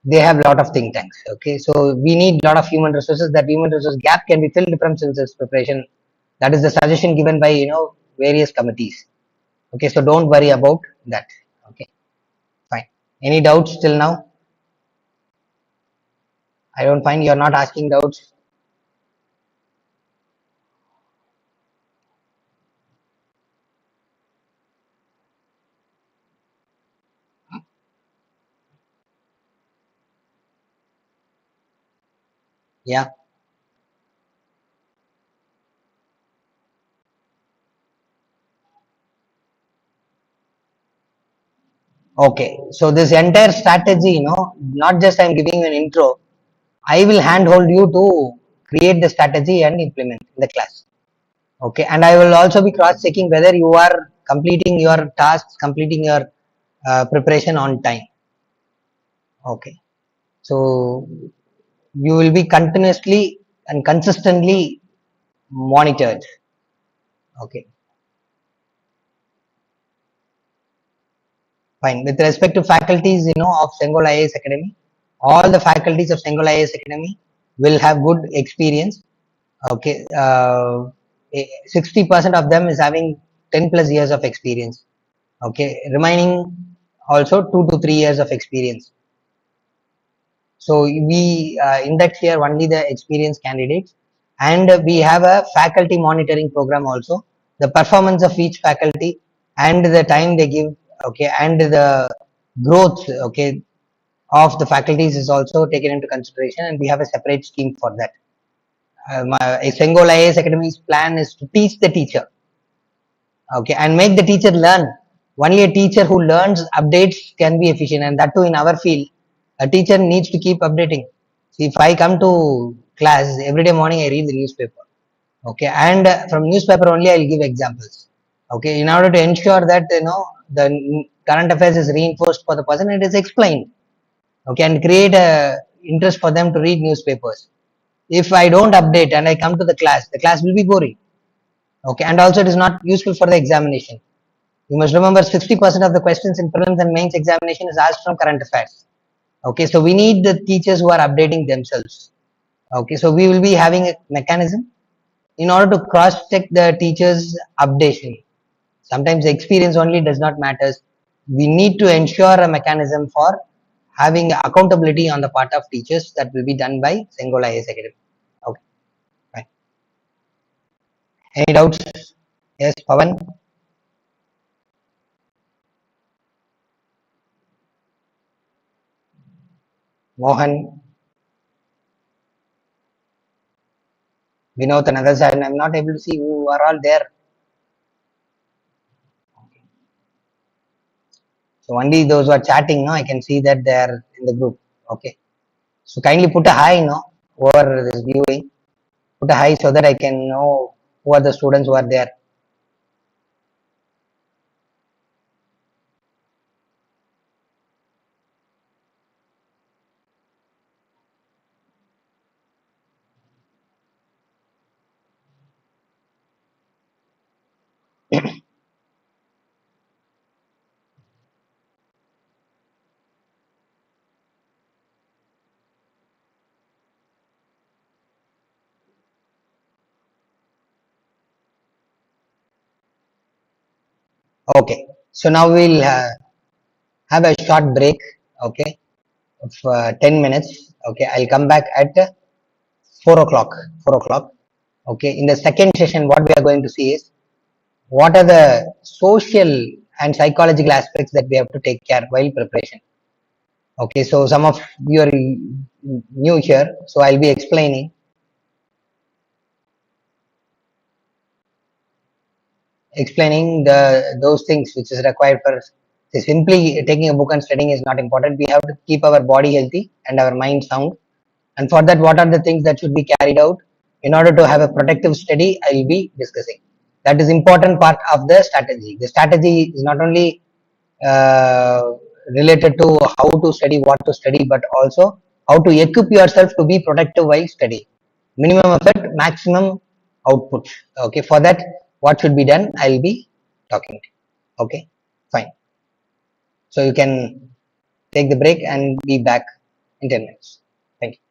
they have a lot of think tanks. Okay, so we need a lot of human resources. That human resource gap can be filled from census preparation. That is the suggestion given by various committees. Okay, so don't worry about that. Okay, fine. Any doubts till now? I don't find you're not asking doubts. Yeah. Okay, so this entire strategy, not just I'm giving you an intro, I will handhold you to create the strategy and implement in the class. Okay, and I will also be cross checking whether you are completing your tasks, completing your preparation on time. Okay, so you will be continuously and consistently monitored. Okay, fine. With respect to faculties, of Sengol IAS Academy, all the faculties of Sengol IAS Academy will have good experience. Okay, 60% of them is having 10 plus years of experience. Okay, remaining also 2 to 3 years of experience. So we index here only the experienced candidates, and we have a faculty monitoring program also. The performance of each faculty and the time they give, okay, and the growth, okay, of the faculties is also taken into consideration, and we have a separate scheme for that. Sengol IAS Academy's plan is to teach the teacher, okay, and make the teacher learn. Only a teacher who learns updates can be efficient, and that too in our field, a teacher needs to keep updating. See, if I come to class every day morning, I read the newspaper, okay, and from newspaper only I'll give examples. Okay, in order to ensure that the current affairs is reinforced for the person, it is explained. Okay, and create a interest for them to read newspapers. If I don't update and I come to the class will be boring. Okay, and also it is not useful for the examination. You must remember 60% of the questions in prelims and mains examination is asked from current affairs. Okay, so we need the teachers who are updating themselves. Okay, so we will be having a mechanism in order to cross check the teachers updation. Sometimes experience only does not matter. We need to ensure a mechanism for having accountability on the part of teachers. That will be done by Sengol IAS Academy. Okay, fine. Any doubts? Yes, Pavan, Mohan, Vinod, another side. I'm not able to see who are all there. So only those who are chatting, no, I can see that they are in the group. Okay. So kindly put a hi, no, over this viewing. Put a hi so that I can know who are the students who are there. Okay. So now we'll have a short break. Okay, of 10 minutes. Okay, I'll come back at 4 o'clock. 4 o'clock. Okay, in the second session, what we are going to see is what are the social and psychological aspects that we have to take care while preparation. Okay, so some of you are new here, so I'll be explaining the those things which is required for simply taking a book and studying is not important. We have to keep our body healthy and our mind sound. And for that, what are the things that should be carried out in order to have a protective study? I will be discussing. That is important part of the strategy. The strategy is not only uh, related to how to study, what to study, but also how to equip yourself to be productive while studying. Minimum effort, maximum output. Okay, for that, what should be done? I will be talking. Okay, fine. So you can take the break and be back in 10 minutes. Thank you.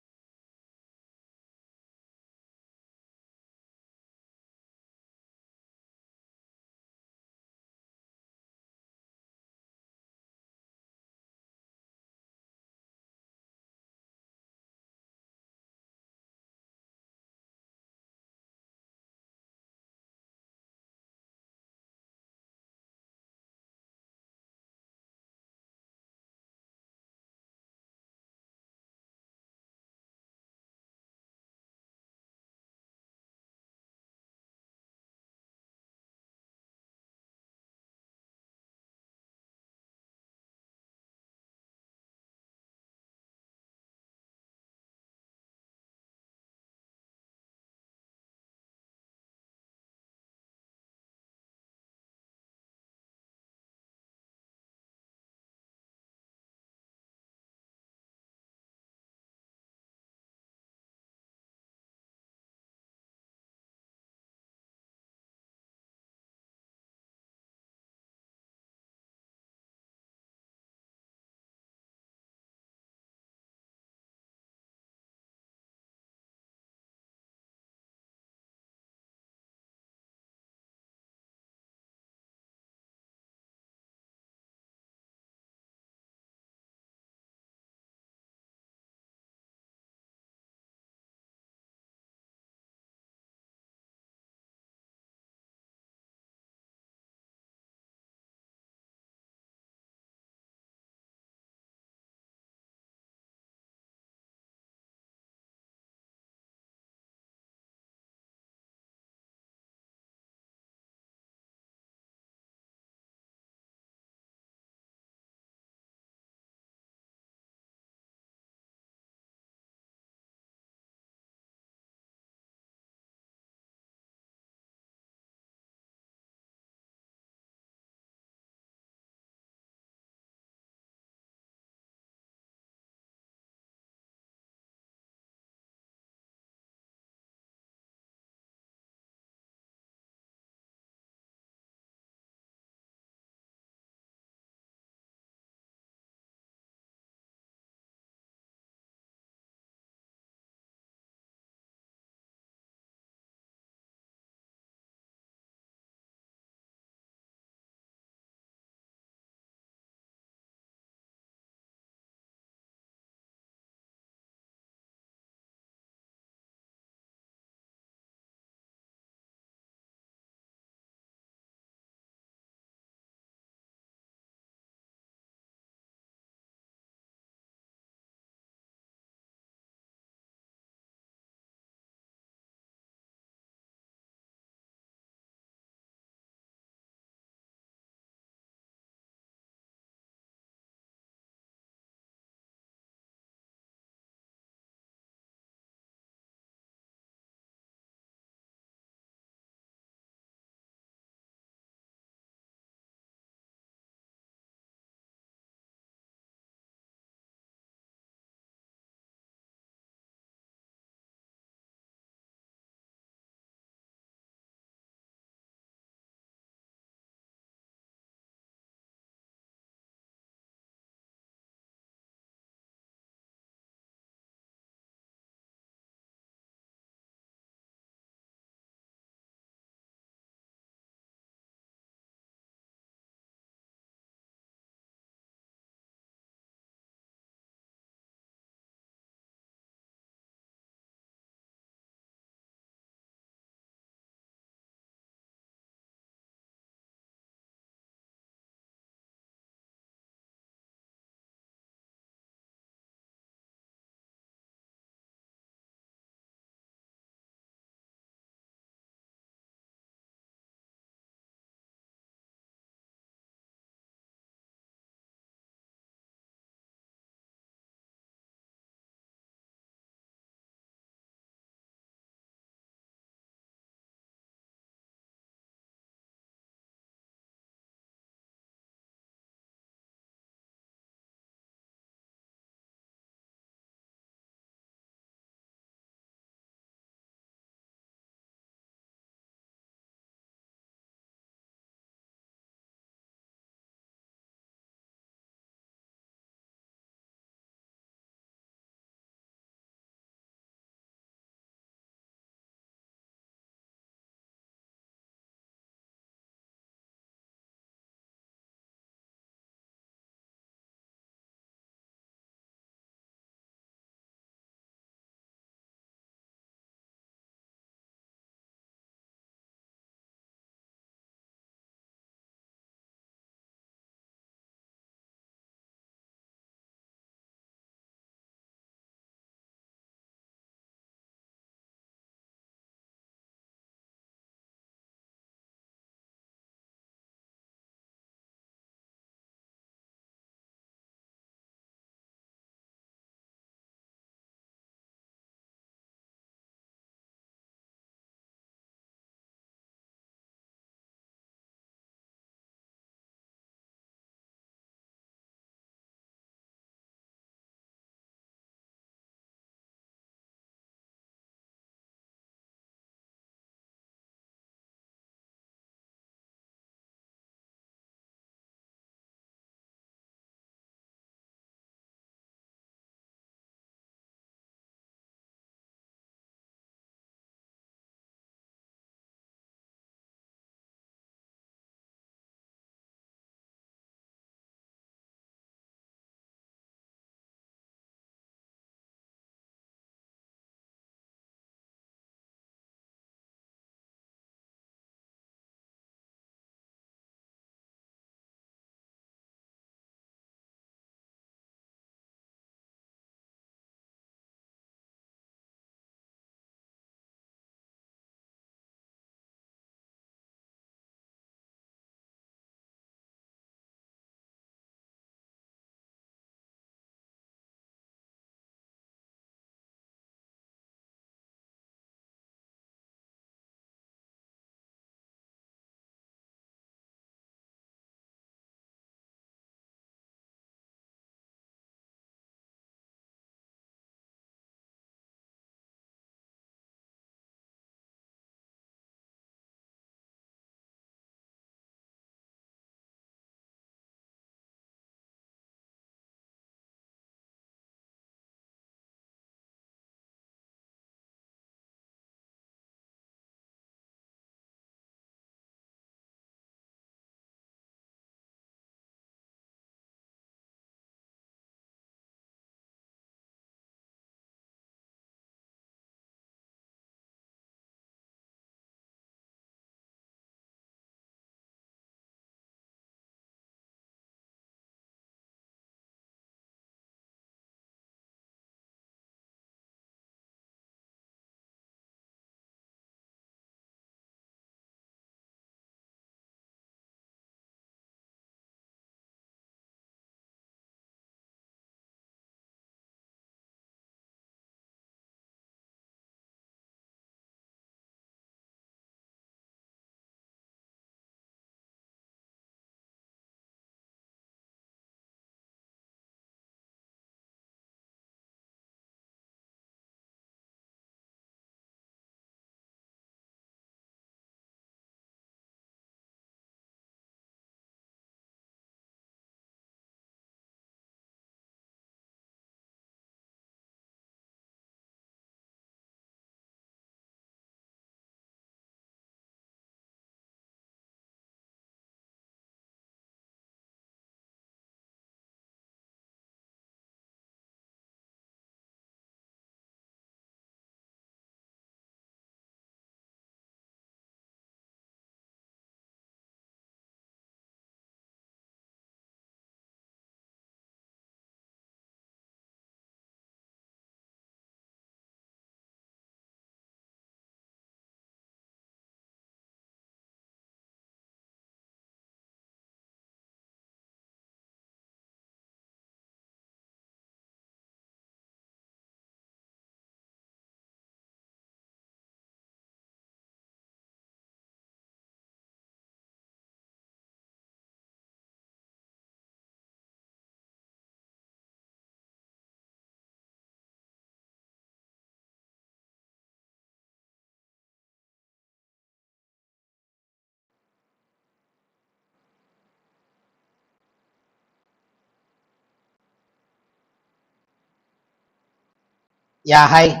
Yeah, hi.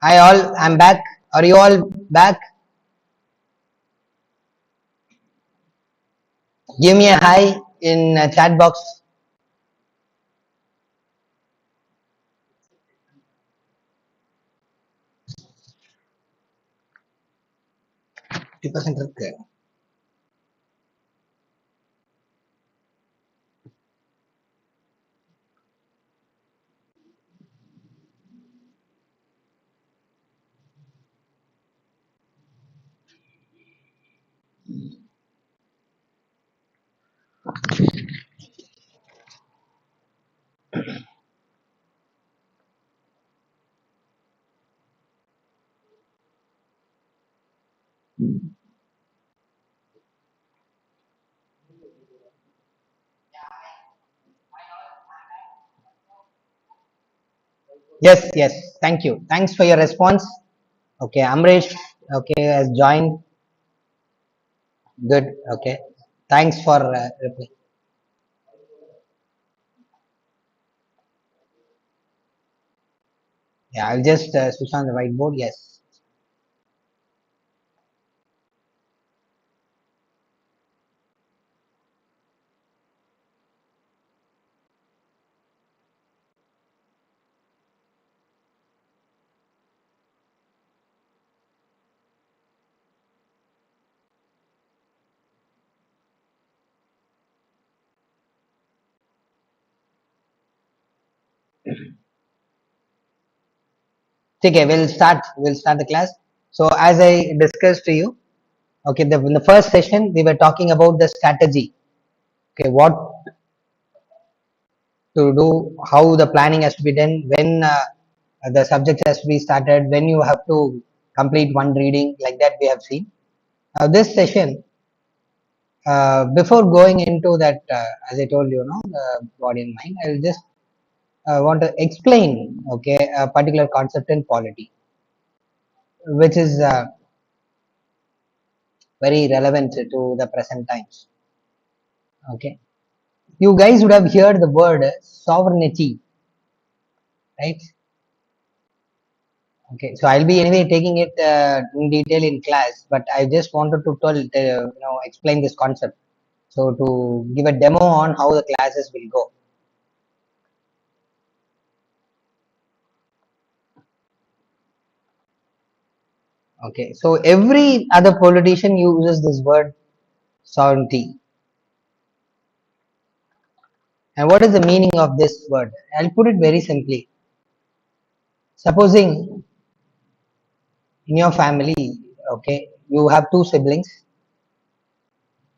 Hi all, I'm back. Are you all back? Give me a hi in chat box. 50% இருக்கு. Yes, yes. Thank you. Thanks for your response. Okay, Amresh, okay, has joined. Good. Okay. Thanks for reply. Yeah, I'll just switch on the whiteboard. Yes. Okay, we'll start. We'll start the class. So as I discussed to you, okay, in the first session we were talking about the strategy. Okay, what to do, how the planning has to be done, when the subject has to be started, when you have to complete one reading, like that we have seen. Now this session, before going into that, as I told you, the body and mind, I will just want to explain, okay, a particular concept in polity, which is very relevant to the present times. Okay, you guys would have heard the word sovereignty, right? Okay, so I'll be anyway taking it in detail in class, but I just wanted to explain this concept. So to give a demo on how the classes will go. Okay, so every other politician uses this word sovereignty. And what is the meaning of this word? I'll put it very simply. Supposing in your family, okay, you have two siblings,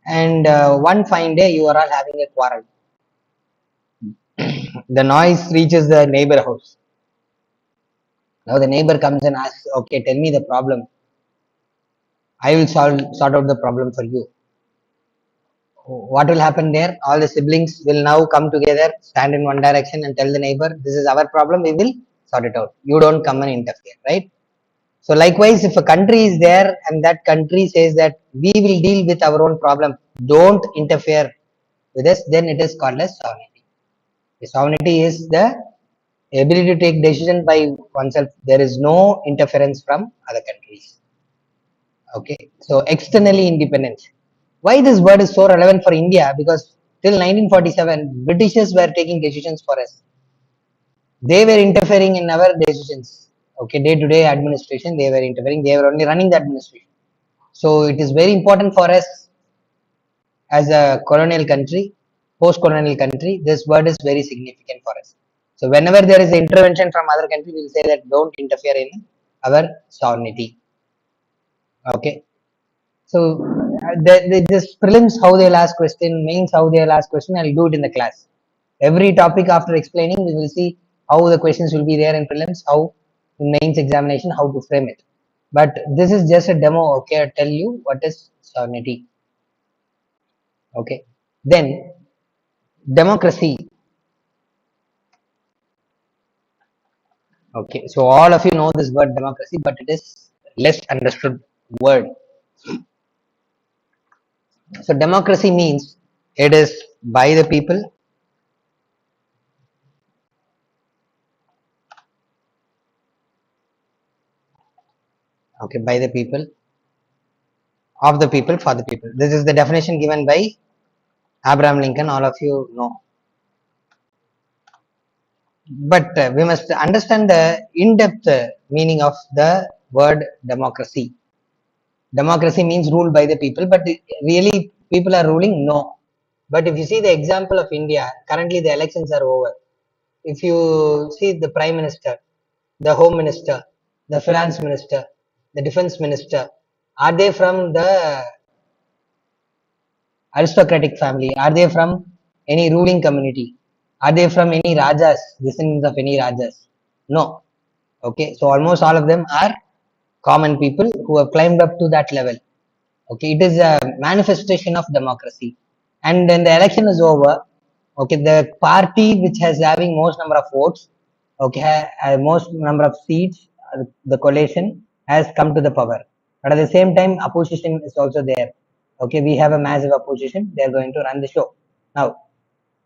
and one fine day you are all having a quarrel. The noise reaches the neighbor house. Now the neighbor comes and asks, okay, tell me the problem. I will sort out the problem for you. What will happen there? All the siblings will now come together, stand in one direction and tell the neighbor, this is our problem, we will sort it out. You don't come and interfere, right? So likewise, if a country is there and that country says that we will deal with our own problem, don't interfere with us, then it is called as sovereignty. The sovereignty is the ability to take decision by oneself. There is no interference from other countries. Okay, so externally independent. Why this word is so relevant for India? Because till 1947, Britishers were taking decisions for us. They were interfering in our decisions. Okay, day-to-day administration, they were interfering. They were only running the administration. So it is very important for us as a colonial country, post-colonial country. This word is very significant for us. So whenever there is intervention from other country, we will say that don't interfere in our sovereignty. Okay. So this prelims how they'll ask question, mains how they'll ask question. I'll do it in the class. Every topic after explaining, we will see how the questions will be there in prelims, how in mains examination, how to frame it. But this is just a demo. Okay, I'll tell you what is sovereignty. Okay, then democracy. Okay, so all of you know this word democracy, but it is less understood word. So democracy means it is by the people, Okay, by the people, of the people, for the people. This is the definition given by Abraham Lincoln. All of you know. But we must understand the in-depth meaning of the word democracy. Democracy means ruled by the people, but really people are ruling? No. But if you see the example of India, currently the elections are over. If you see the prime minister, the home minister, the finance minister, the defense minister, are they from the aristocratic family? Are they from any ruling community? Are they from any rajas, descendants of any rajas? No. Okay, so almost all of them are common people who have climbed up to that level. Okay, it is a manifestation of democracy. And when the election is over, okay, the party which has having most number of votes, okay, most number of seats, the coalition has come to the power. But at the same time, opposition is also there. Okay, we have a massive opposition, they are going to run the show. Now,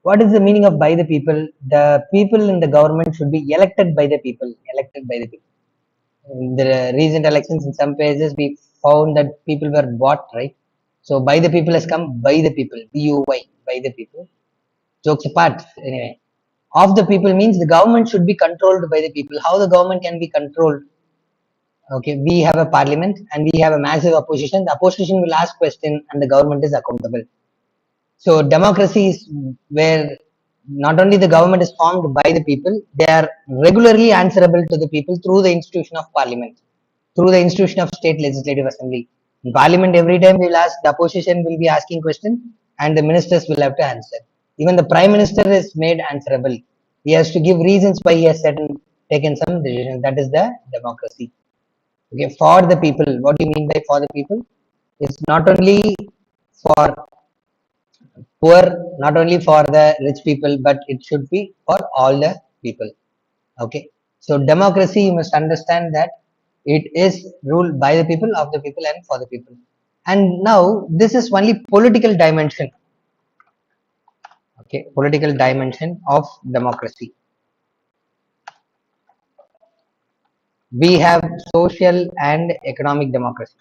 what is the meaning of by the people? The people in the government should be elected by the people. Elected by the people. In the recent elections, in some places we found that people were bought, right? So by the people has come by the people, BUY, by the people. Jokes apart, anyway. Of the people means the government should be controlled by the people. How the government can be controlled? Okay, we have a parliament and we have a massive opposition. The opposition will ask question and the government is accountable. So democracy is where not only the government is formed by the people, they are regularly answerable to the people through the institution of parliament, through the institution of state legislative assembly. In parliament, every time we will ask, the opposition will be asking questions and the ministers will have to answer. Even the prime minister is made answerable. He has to give reasons why he has taken some decisions. That is the democracy. Okay, for the people. What do you mean by for the people? It's not only for poor, not only for the rich people, but it should be for all the people. Okay, so democracy, you must understand that it is ruled by the people, of the people, and for the people. And now this is only political dimension. Okay, political dimension of democracy. We have social and economic democracy.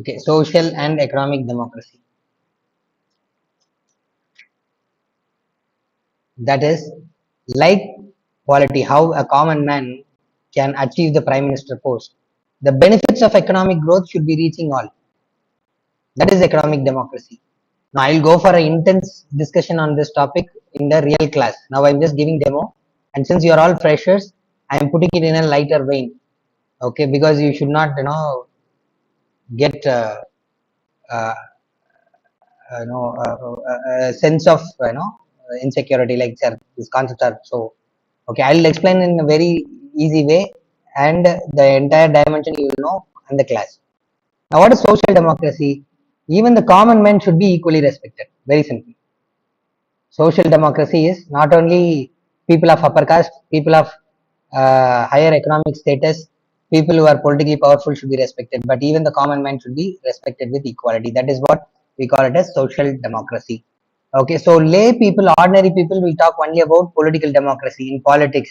Okay, social and economic democracy. That is like quality, how a common man can achieve the prime minister post. The benefits of economic growth should be reaching all. That is economic democracy. Now I'll go for an intense discussion on this topic in the real class. Now I'm just giving demo, and since you are all freshers, I am putting it in a lighter vein. Okay, because you should not, get uh, a sense of insecurity, like, sir, these concepts are so. Okay, I'll explain in a very easy way, and the entire dimension you will know in the class. Now, what is social democracy? Even the common man should be equally respected. Very simple. Social democracy is not only people of upper caste, people of higher economic status, people who are politically powerful should be respected, but even the common man should be respected with equality. That is what we call it as social democracy. Okay, so lay people, ordinary people will talk only about political democracy. In politics,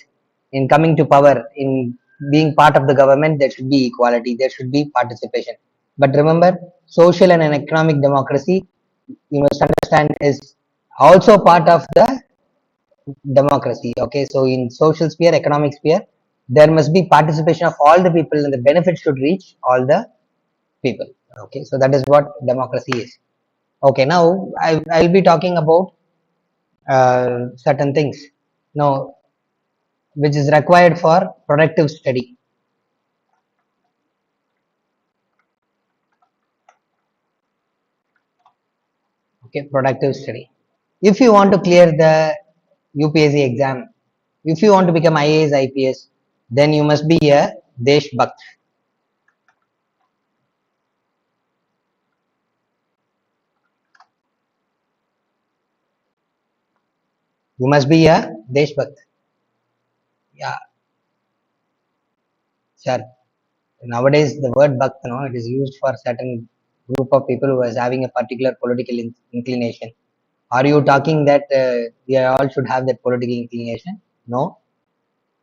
in coming to power, in being part of the government, there should be equality, there should be participation. But remember, social and an economic democracy, you must understand, is also part of the democracy. Okay, so in social sphere, economic sphere, there must be participation of all the people and the benefit should reach all the people. Okay, so that is what democracy is. Okay, now I'll be talking about certain things now which is required for productive study. Okay, productive study. If you want to clear the UPSC exam, if you want to become IAS IPS, then you must be a Desh Bhakt. You must be a Desh Bhakt. Yeah, sir. Nowadays, the word Bhakt, it is used for certain group of people who is having a particular political inclination Are you talking that we all should have that political inclination? No,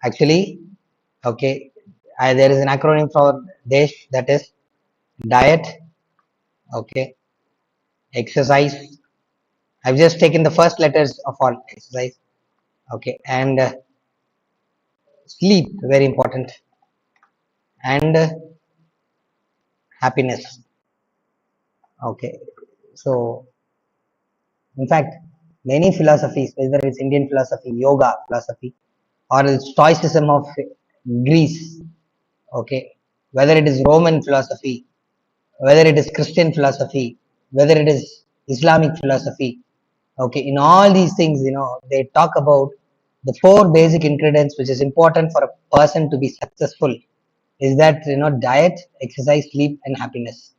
actually. Okay, there is an acronym for DESH, that is diet, okay, exercise. I've just taken the first letters of all: exercise, okay, and sleep, very important, and happiness. Okay, so in fact, many philosophies, whether it's Indian philosophy, yoga philosophy, or the Stoicism of Greece, okay, whether it is Roman philosophy, whether it is Christian philosophy, whether it is Islamic philosophy, okay, in all these things, they talk about the four basic ingredients which is important for a person to be successful is that, diet, exercise, sleep, and happiness.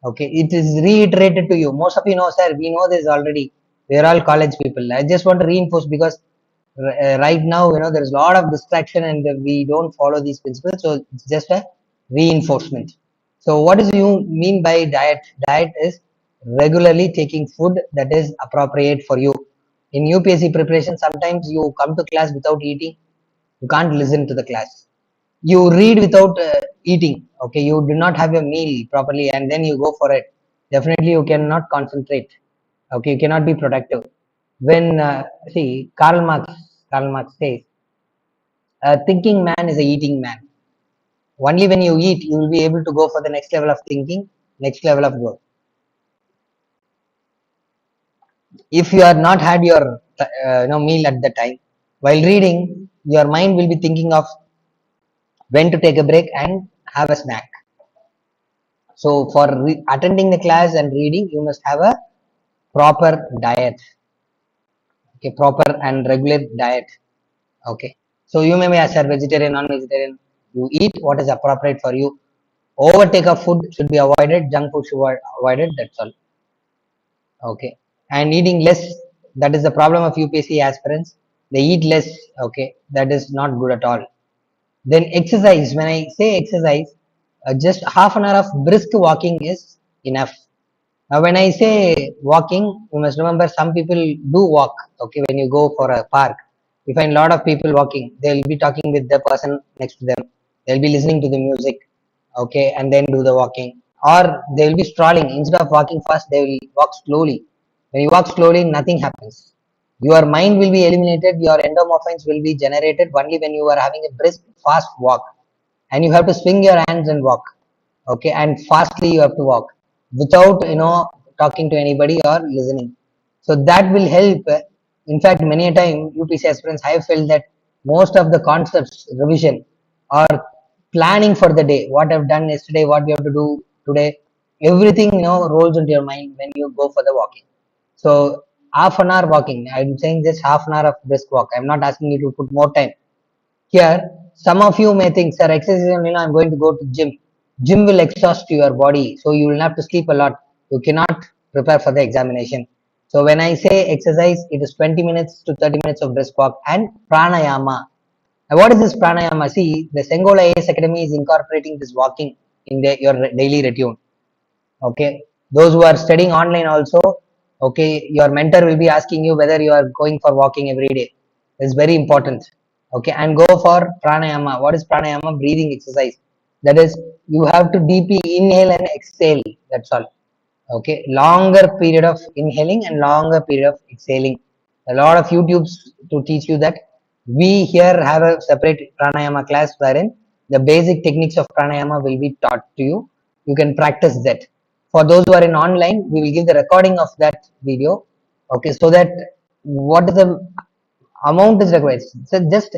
Okay, it is reiterated to you. Most of you know, sir, we know this already. We are all college people. I just want to reinforce because right now, there is a lot of distraction and we don't follow these principles. So it's just a reinforcement. So what do you mean by diet? Diet is regularly taking food that is appropriate for you. In UPSC preparation, sometimes you come to class without eating. You can't listen to the class. You read without eating. Okay, you do not have a meal properly and then you go for it. Definitely you cannot concentrate. Okay, you cannot be productive. When see, Karl Marx says a thinking man is a eating man. Only when you eat you will be able to go for the next level of thinking, next level of growth. If you are not had your meal at the time, while reading, your mind will be thinking of when to take a break and have a snack. So for attending the class and reading, you must have a proper diet, okay, proper and regular diet. Okay. So you may be as a vegetarian, non-vegetarian. You eat what is appropriate for you. Overtake of food should be avoided. Junk food should be avoided. That's all. Okay. And eating less. That is the problem of UPSC aspirants. They eat less. Okay. That is not good at all. Then exercise. When I say exercise, just half an hour of brisk walking is enough. Now, when I say walking, you must remember some people do walk. Okay, when you go for a park, you find a lot of people walking. They'll be talking with the person next to them. They'll be listening to the music. Okay, and then do the walking. Or they'll be strolling. Instead of walking fast, they will walk slowly. When you walk slowly, nothing happens. Your mind will be eliminated. Your endomorphines will be generated only when you are having a brisk, fast walk. And you have to swing your hands and walk. Okay, and fastly you have to walk without talking to anybody or listening. So that will help. In fact, many a time UPC aspirants, I have felt that most of the concepts revision or planning for the day, what I've done yesterday, what we have to do today, everything rolls into your mind when you go for the walking. So half an hour walking, I'm saying just half an hour of brisk walk. I'm not asking you to put more time here. Some of you may think, sir, exercise, I'm going to go to gym. Gym will exhaust your body, so you will have to sleep a lot. You cannot prepare for the examination. So when I say exercise, it is 20 minutes to 30 minutes of brisk walk and pranayama. Now, what is this pranayama? See, the Sengol IAS Academy is incorporating this walking in your daily routine. Okay, those who are studying online also, okay, your mentor will be asking you whether you are going for walking every day. It's very important. Okay, and go for pranayama. What is pranayama? Breathing exercise. That is, you have to deeply inhale and exhale. That's all. Okay, longer period of inhaling and longer period of exhaling. A lot of YouTubes to teach you that. We here have a separate pranayama class wherein the basic techniques of pranayama will be taught to you. You can practice that. For those who are in online, we will give the recording of that video. Okay, so that what is the amount is required. So just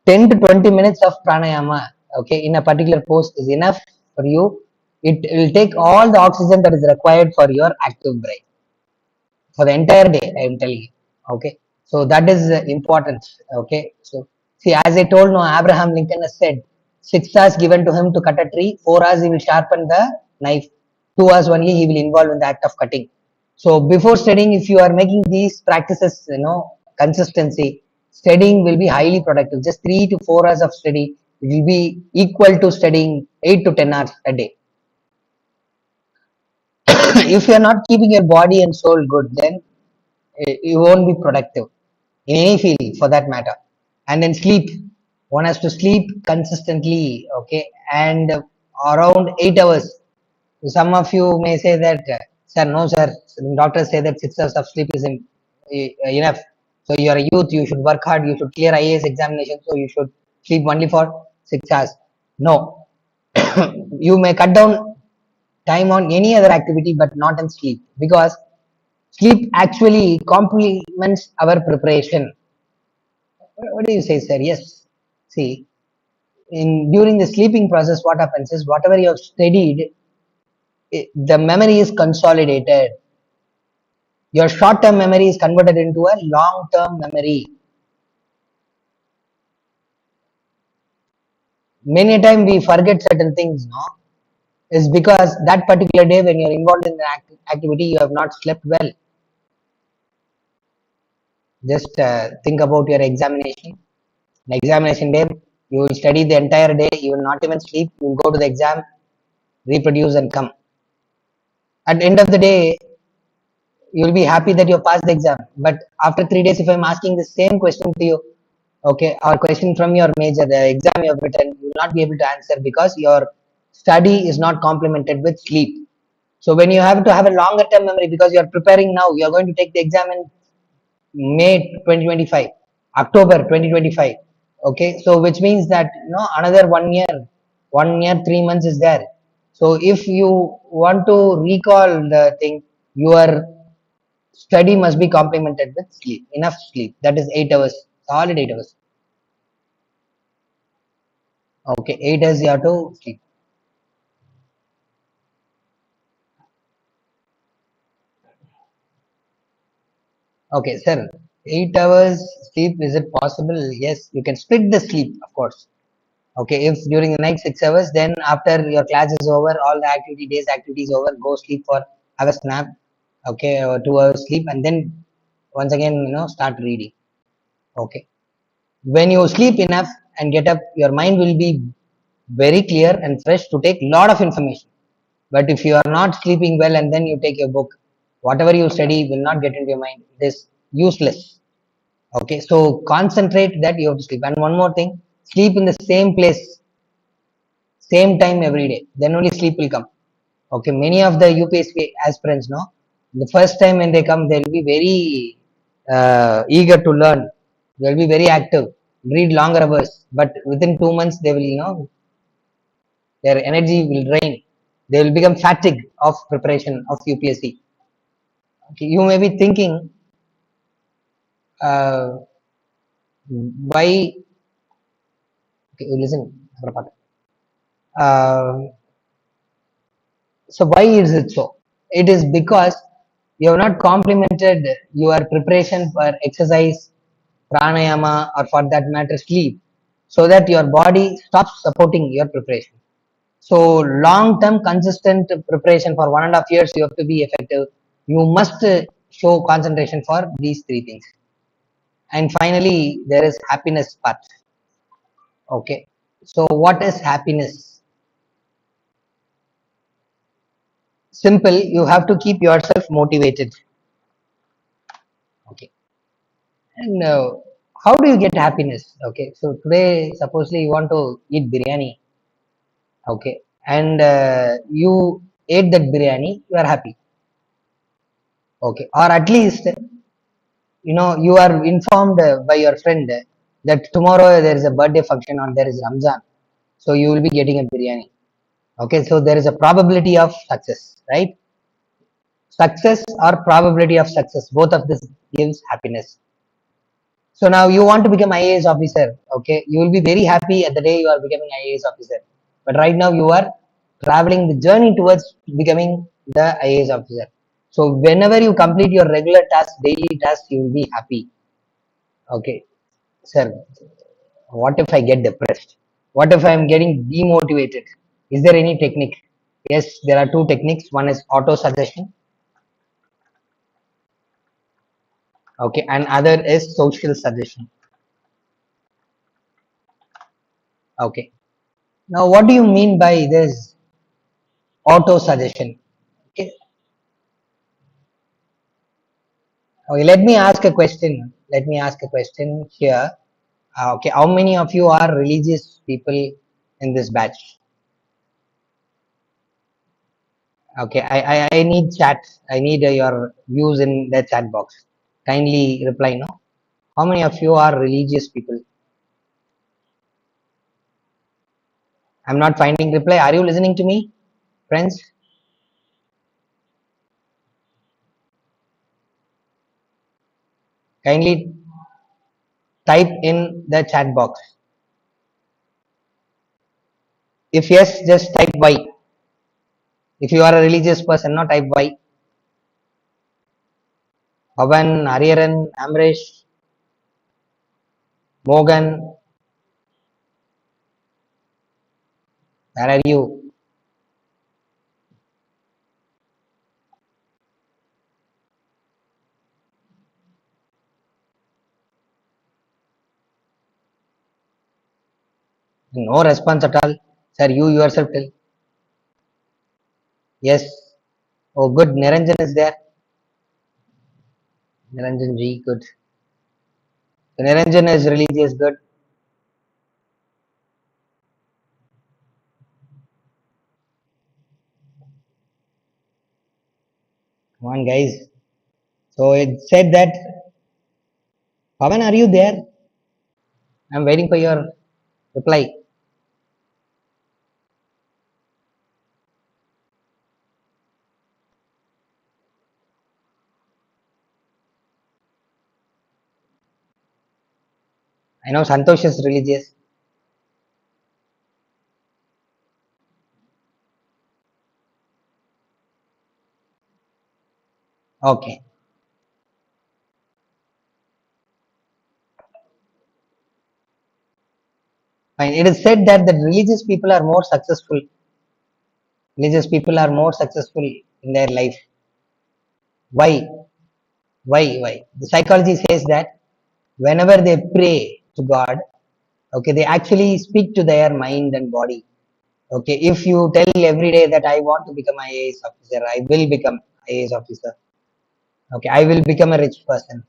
10 to 20 minutes of pranayama, okay, in a particular pose is enough for you. It will take all the oxygen that is required for your active brain for the entire day. I am telling you. Okay, so that is important. Okay, so see, as I told, no, Abraham Lincoln has said 6 hours given to him to cut a tree, 4 hours he will sharpen the knife, 2 hours only he will involve in the act of cutting. So before studying, if you are making these practices, consistency, studying will be highly productive. Just 3 to 4 hours of study, it will be equal to studying 8 to 10 hours a day. If you are not keeping your body and soul good, then You won't be productive in any field for that matter. And then sleep. One has to sleep consistently, okay, and around 8 hours. Some of you may say that, sir, no, sir. Doctors say that 6 hours of sleep is enough. So you are a youth. You should work hard. You should clear IAS examination. So you should sleep only for 6 hours. No, you may cut down time on any other activity, but not in sleep, because sleep actually complements our preparation. What do you say, sir? Yes. See, in during the sleeping process, what happens is whatever you have studied, the memory is consolidated. Your short-term memory is converted into a long-term memory. Many times we forget certain things, no? Is because that particular day when you're involved in an activity, you have not slept well. Just think about your examination. An examination day, you will study the entire day. You will not even sleep. You will go to the exam, reproduce, and come. At the end of the day, you will be happy that you passed the exam. But after 3 days, if I'm asking the same question to you, okay, or question from your major, the exam you have written, you will not be able to answer because your study is not complemented with sleep. So when you have to have a longer term memory, because you are preparing now, you are going to take the exam in May 2025, October 2025. Okay, so which means that another 1 year, 3 months is there. So if you want to recall the thing, your study must be complemented with sleep, enough sleep. That is 8 hours, solid 8 hours. Okay, 8 hours you have to sleep. Okay, sir. 8 hours sleep, is it possible? Yes, you can split the sleep, of course. Okay, if during the night 6 hours, then after your class is over, all the activities over, go sleep for have a snap. Okay, or 2 hours sleep, and then once again, start reading. Okay, when you sleep enough and get up, your mind will be very clear and fresh to take lot of information. But if you are not sleeping well and then you take your book, whatever you study will not get into your mind. It is useless. Okay, so concentrate that you have to sleep. And one more thing, sleep in the same place, same time every day. Then only sleep will come. Okay, many of the UPSC aspirants, no, the first time when they come, they'll be very eager to learn. They'll be very active, read longer hours. But within 2 months, they will, their energy will drain. They will become fatigued of preparation of UPSC. Okay, you may be thinking, uh, why? Okay, listen. So why is it so? It is because you have not complemented your preparation for exercise, pranayama, or for that matter sleep, so that your body stops supporting your preparation. So long term consistent preparation for 1.5 years, you have to be effective. You must show concentration for these three things. And finally, there is happiness part. Okay. So what is happiness? Simple. You have to keep yourself motivated. Okay. And how do you get happiness? Okay. So today, supposedly you want to eat biryani. Okay. And you ate that biryani, you are happy. Okay. Or at least, you are informed by your friend that tomorrow there is a birthday function or there is Ramzan. So you will be getting a biryani. Okay. So there is a probability of success, right? Success or probability of success, both of this gives happiness. So now you want to become IAS officer. Okay, you will be very happy at the day you are becoming IAS officer. But right now you are traveling the journey towards becoming the IAS officer. So whenever you complete your regular task, daily task, you will be happy. Okay, sir. What if I get depressed? What if I am getting demotivated? Is there any technique? Yes, there are two techniques. One is auto suggestion. Okay, and other is social suggestion. Okay. Now, what do you mean by this auto suggestion? Okay. Okay, let me ask a question. Let me ask a question here. Okay, how many of you are religious people in this batch? Okay, I need chat. I need your views in the chat box. Kindly reply no. How many of you are religious people? I'm not finding reply. Are you listening to me, friends? Kindly type in the chat box. If yes, just type Y. If you are a religious person, no, type Y. Pavan, Hariharan, Amresh, Morgan, where are you? No response at all. Sir, you yourself tell. Yes. Oh, good. Niranjan is there. Niranjan G, good. So Niranjan is religious, good. Come on, guys. So it said that, Pavan, are you there? I'm waiting for your reply. I know Santosh is religious. Okay. Fine. It is said that the religious people are more successful. Religious people are more successful in their life. Why? Why? The psychology says that whenever they pray to God, okay, they actually speak to their mind and body. Okay, if you tell every day that I want to become IAS officer, I will become IAS officer. Okay, I will become a rich person.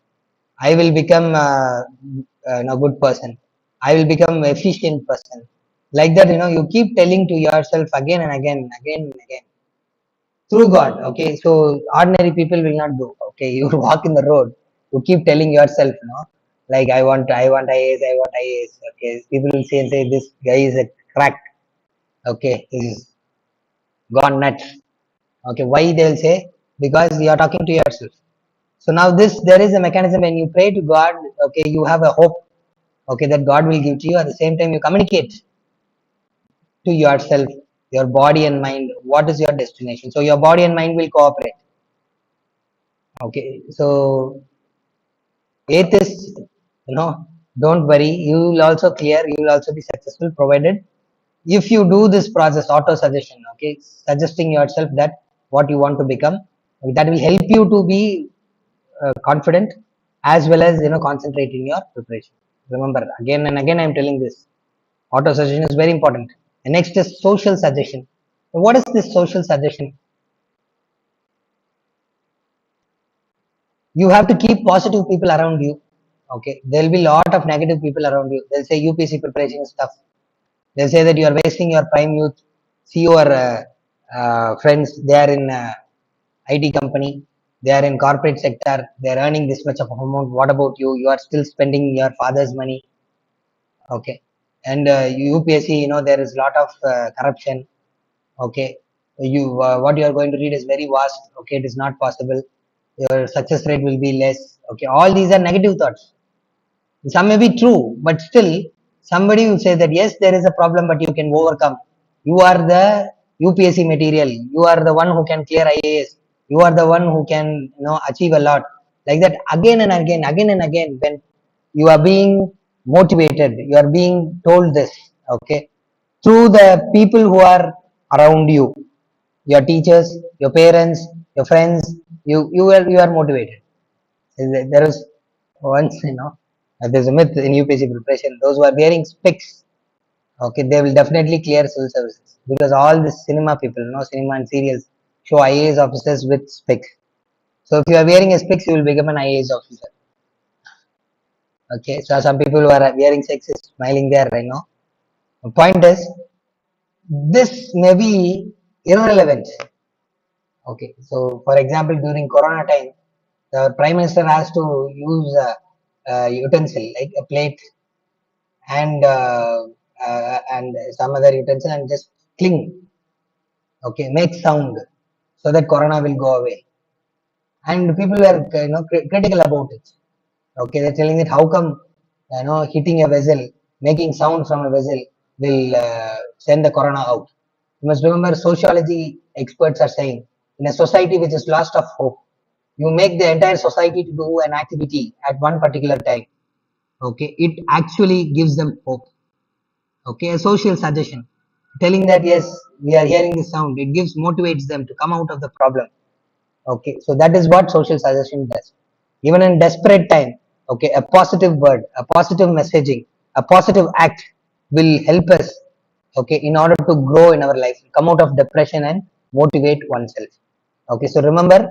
I will become a good person. I will become efficient person. Like that, you keep telling to yourself again and again, again and again through God. Okay, so ordinary people will not do. Okay, you walk in the road, you keep telling yourself, like I want IAS, I want IAS. Okay, people will say this guy is a crack. Okay, he's gone nuts. Okay, why they'll say? Because you are talking to yourself. So now there is a mechanism when you pray to God. Okay, you have a hope. Okay, that God will give to you. At the same time, you communicate to yourself, your body and mind. What is your destination? So your body and mind will cooperate. Okay, so atheists, don't worry. You will also clear. You will also be successful, provided if you do this process, auto suggestion. Okay, suggesting yourself that what you want to become. That will help you to be confident, as well as concentrate in your preparation. Remember, again and again I'm telling this, auto suggestion is very important. The next is social suggestion. What is this social suggestion? You have to keep positive people around you. Okay, there will be a lot of negative people around you. They'll say UPSC preparation is tough. They'll say that you are wasting your prime youth. See your friends, they are in IT company, they are in corporate sector, they are earning this much of amount. What about you? You are still spending your father's money. Okay, and UPSC, there is a lot of corruption. Okay, you what you are going to read is very vast. Okay, it is not possible. Your success rate will be less. Okay, all these are negative thoughts. Some may be true, but still somebody will say that yes, there is a problem, but you can overcome. You are the UPSC material. You are the one who can clear IAS. You are the one who can achieve a lot. Like that, again and again, again and again, when you are being motivated, you are being told this. Okay, through the people who are around you, your teachers, your parents, your friends, you are motivated. There is once, there's a myth in UPSC preparation. Those who are wearing specs, okay, they will definitely clear civil services, because all the cinema people, cinema and serials show IAS officers with specs. So if you are wearing a specs, you will become an IAS officer. Okay, so some people who are wearing specs is smiling there right now. The point is, this may be irrelevant. Okay, so for example, during Corona time, the Prime Minister has to use a utensil like a plate and some other utensil and just cling. Okay, make sound so that Corona will go away. And people were critical about it. Okay, they're telling that how come hitting a vessel, making sound from a vessel will send the Corona out. You must remember, sociology experts are saying, in a society which is lost of hope, you make the entire society to do an activity at one particular time. Okay, it actually gives them hope. Okay, a social suggestion telling that yes, we are hearing the sound, it gives motivates them to come out of the problem. Okay, so that is what social suggestion does. Even in desperate time, okay, a positive word, a positive messaging, a positive act will help us, okay, in order to grow in our life, come out of depression and motivate oneself. Okay, so remember,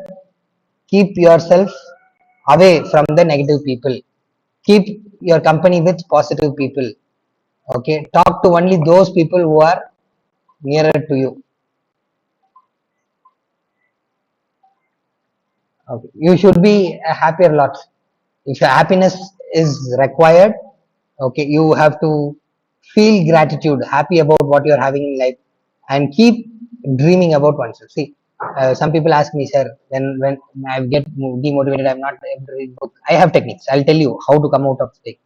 keep yourself away from the negative people, keep your company with positive people. Okay, talk to only those people who are nearer to you. Okay, you should be a happier lot. If your happiness is required, okay, you have to feel gratitude, happy about what you're having in life, and keep dreaming about oneself. See, some people ask me, sir, when I get demotivated, I'm not able to read book. I have techniques. I'll tell you how to come out of it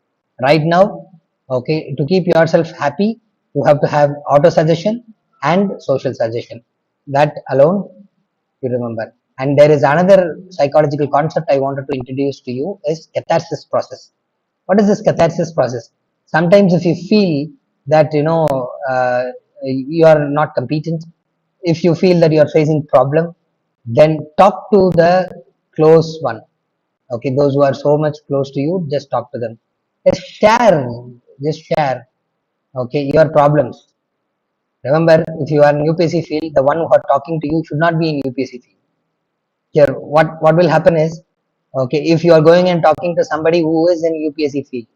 right now. Okay, to keep yourself happy, you have to have auto suggestion and social suggestion. That alone you remember. And there is another psychological concept I wanted to introduce to you is catharsis process. What is this catharsis process? Sometimes if you feel that you are not competent, if you feel that you are facing problem, then talk to the close one. Okay, those who are so much close to you, just talk to them. Just share okay, your problems. Remember, if you are in UPSC field, the one who are talking to you should not be in UPSC field. Here, what will happen is, okay, if you are going and talking to somebody who is in UPSC field,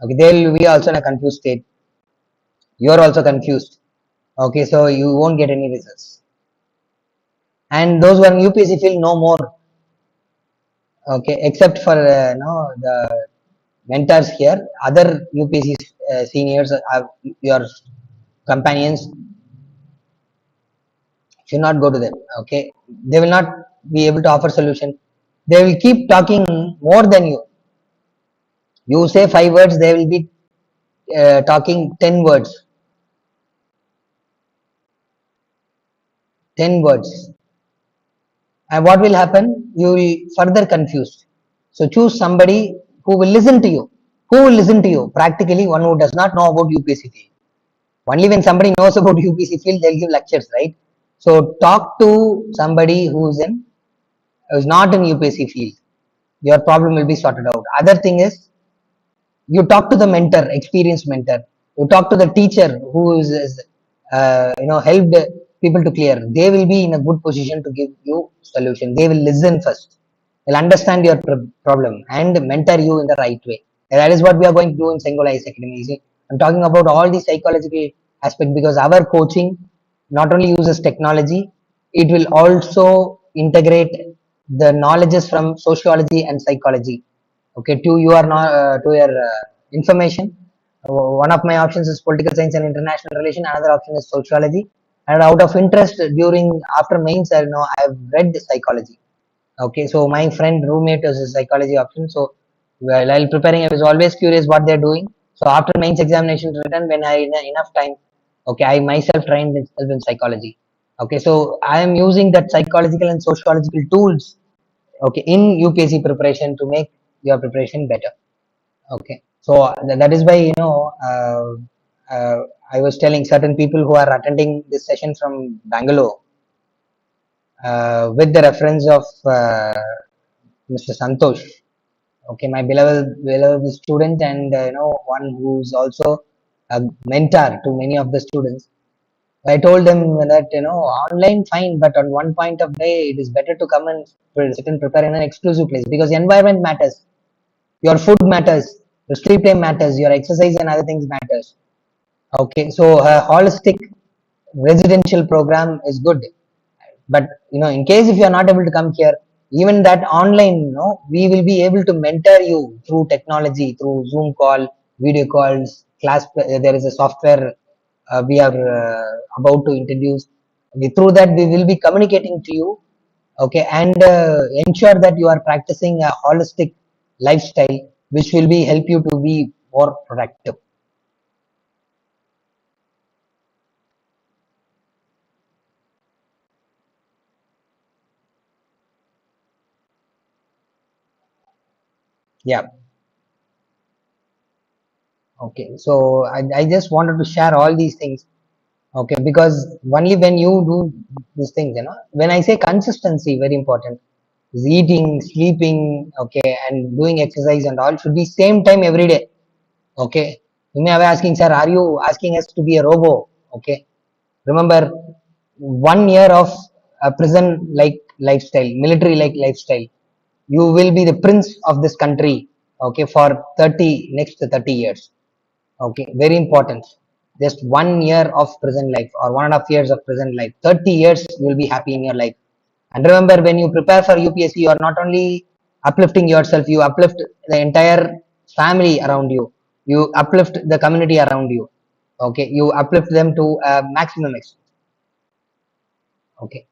okay, they will be also in a confused state. You are also confused. Okay, so you won't get any results. And those who are in UPSC field know more. Okay, except for the mentors here, other UPSC seniors, your companions, should not go to them. Okay, they will not be able to offer solution. They will keep talking more than you. You say 5 words, they will be talking 10 words. 10 words. And what will happen? You will further confused. So choose somebody who will listen to you. Who will listen to you? Practically one who does not know about UPSC field. Only when somebody knows about UPSC field, they'll give lectures, right? So talk to somebody who's not in UPSC field. Your problem will be sorted out. Other thing is, you talk to the mentor, experienced mentor. You talk to the teacher who is helped people to clear. They will be in a good position to give you solution. They will listen first, they'll understand your problem and mentor you in the right way. And that is what we are going to do in Sengol IAS Academy. See, I'm talking about all the psychological aspect, because our coaching not only uses technology, it will also integrate the knowledges from sociology and psychology. Okay, to your to your information, one of my options is political science and international relation, another option is sociology. And out of interest, during after mains, I know I've read the psychology. Okay, so my friend roommate is a psychology option. So while preparing, I was always curious what they're doing. So after mains examination written, when I enough time, okay, I myself trained myself in psychology. Okay, so I am using that psychological and sociological tools, okay, in UPSC preparation to make your preparation better. Okay, so that is why I was telling certain people who are attending this session from Bangalore, with the reference of Mr. Santosh. Okay, my beloved student, and one who's also a mentor to many of the students. I told them that, online fine, but on one point of day, it is better to come and sit and prepare in an exclusive place, because environment matters, your food matters, your sleep time matters, your exercise and other things matters. Okay, so a holistic residential program is good, but in case if you are not able to come here, even that online, we will be able to mentor you through technology, through Zoom call, video calls, class. There is a software we are about to introduce. Through that, we will be communicating to you, okay, and ensure that you are practicing a holistic lifestyle, which will be help you to be more productive. Yeah. Okay, so I just wanted to share all these things. Okay, because only when you do these things, when I say consistency, very important, is eating, sleeping, okay, and doing exercise and all should be same time every day. Okay, you may be asking, sir, are you asking us to be a robo? Okay, remember, 1 year of a prison like lifestyle, military like lifestyle, you will be the prince of this country, okay, for 30 next 30 years. Okay, very important. Just 1 year of prison life or 1.5 years of prison life, 30 years you will be happy in your life. And remember, when you prepare for UPSC, you are not only uplifting yourself, you uplift the entire family around you, you uplift the community around you. Okay, you uplift them to a maximum extent. Okay,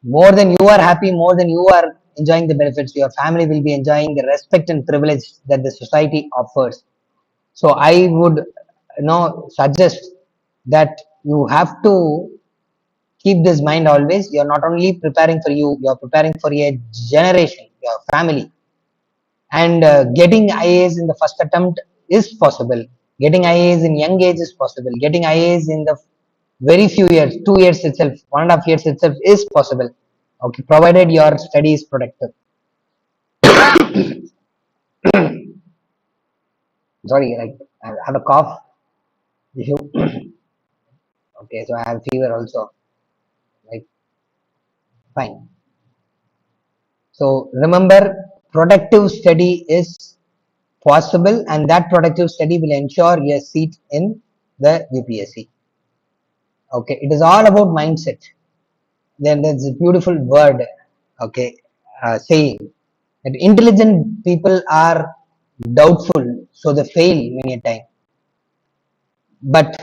more than you are happy, more than you are enjoying the benefits, your family will be enjoying the respect and privilege that the society offers. So I would suggest that you have to keep this mind always. You're not only preparing for you, you're preparing for a generation, your family. And getting IAS in the first attempt is possible. Getting IAS in young age is possible. Getting IAS in the very few years, 2 years itself, 1.5 years itself is possible. Okay, provided your study is productive. Sorry, like I have a cough issue. Okay, so I have fever also. Like, fine. So remember, productive study is possible, and that productive study will ensure your seat in the UPSC. Okay, it is all about mindset. Then there's a beautiful word, okay, saying that intelligent people are doubtful, so they fail many a time. But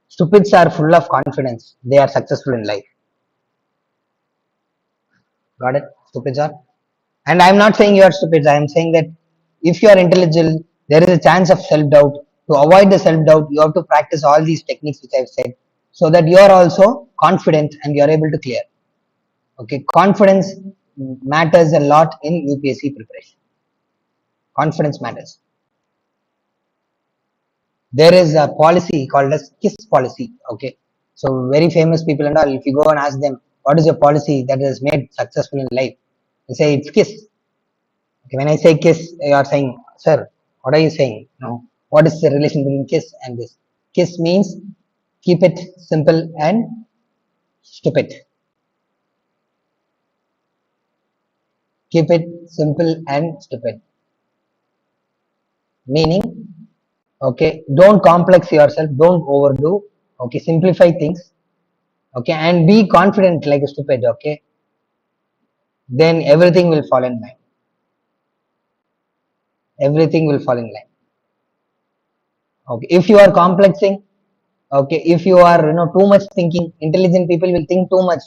stupids are full of confidence; they are successful in life. Got it? Stupids are. And I'm not saying you are stupid. I am saying that if you are intelligent, there is a chance of self doubt. To avoid the self doubt, you have to practice all these techniques which I've said, so that you are also confident and you are able to clear. Okay, confidence matters a lot in UPSC preparation. Confidence matters. There is a policy called as KISS policy. Okay, so very famous people and all, if you go and ask them, what is your policy that has made successful in life? They say it's KISS. Okay, when I say kiss, you are saying, sir, what are you saying? No. What is the relation between kiss and this? Kiss means keep it simple and stupid. Keep it simple and stupid. Meaning, okay, don't complex yourself, don't overdo. Okay, simplify things. Okay, and be confident like a stupid. Okay, then everything will fall in line. Everything will fall in line. Okay, if you are complexing, okay, if you are too much thinking, intelligent people will think too much.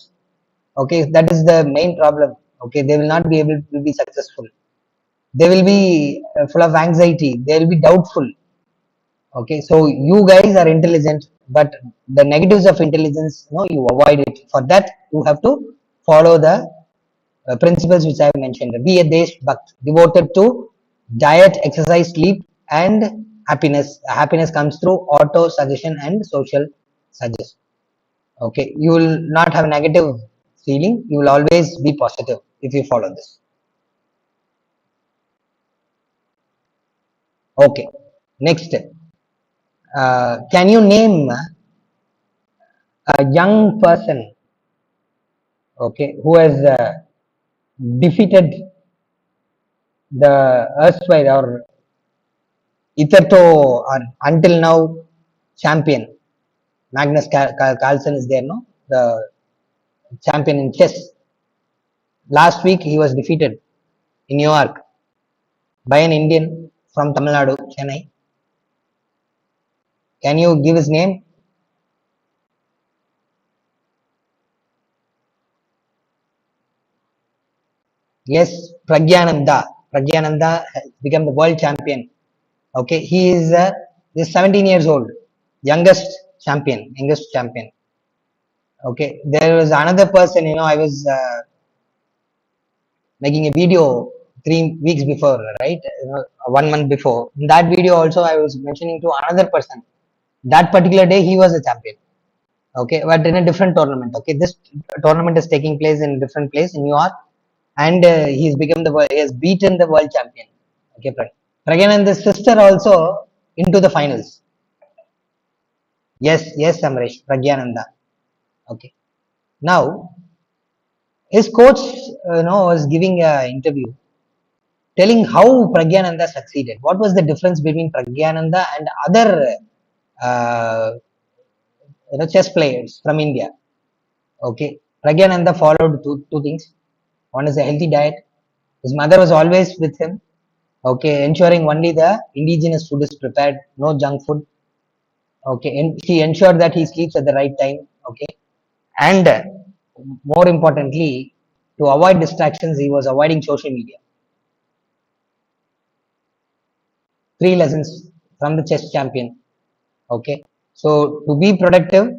Okay, that is the main problem. Okay, they will not be able to be successful. They will be full of anxiety, they will be doubtful. Okay, so you guys are intelligent, but the negatives of intelligence, you avoid it. For that, you have to follow the principles which I have mentioned. Be a desh bhakt, devoted to diet, exercise, sleep, and happiness. Happiness comes through auto suggestion and social suggestion. Okay, you will not have negative feeling, you will always be positive if you follow this. Okay, next, can you name a young person, okay, who has defeated the erstwhile or hitherto or until now champion Magnus Carlsen is there, no? The champion in chess. Last week he was defeated in New York by an Indian from Tamil Nadu, Chennai. Can you give his name? Yes, Pragyananda. Pragyananda has become the world champion. Okay, he is 17 years old, youngest youngest champion. Okay, there was another person. I was making a video 3 weeks before, right? 1 month before. In that video also, I was mentioning to another person. That particular day, he was a champion. Okay, but in a different tournament. Okay, this tournament is taking place in a different place in New York, and he's become he has beaten the world champion. Okay, Pragyananda's sister also into the finals. Yes, yes, Amresh, Pragyananda. Okay. Now, his coach, was giving an interview telling how Pragyananda succeeded. What was the difference between Pragyananda and other, uh, chess players from India? Okay, Pragyananda followed two things. One is a healthy diet. His mother was always with him. Okay, ensuring only the indigenous food is prepared, no junk food. Okay, and she ensured that he sleeps at the right time. Okay, and more importantly, to avoid distractions, he was avoiding social media. 3 lessons from the chess champion. Okay, so to be productive,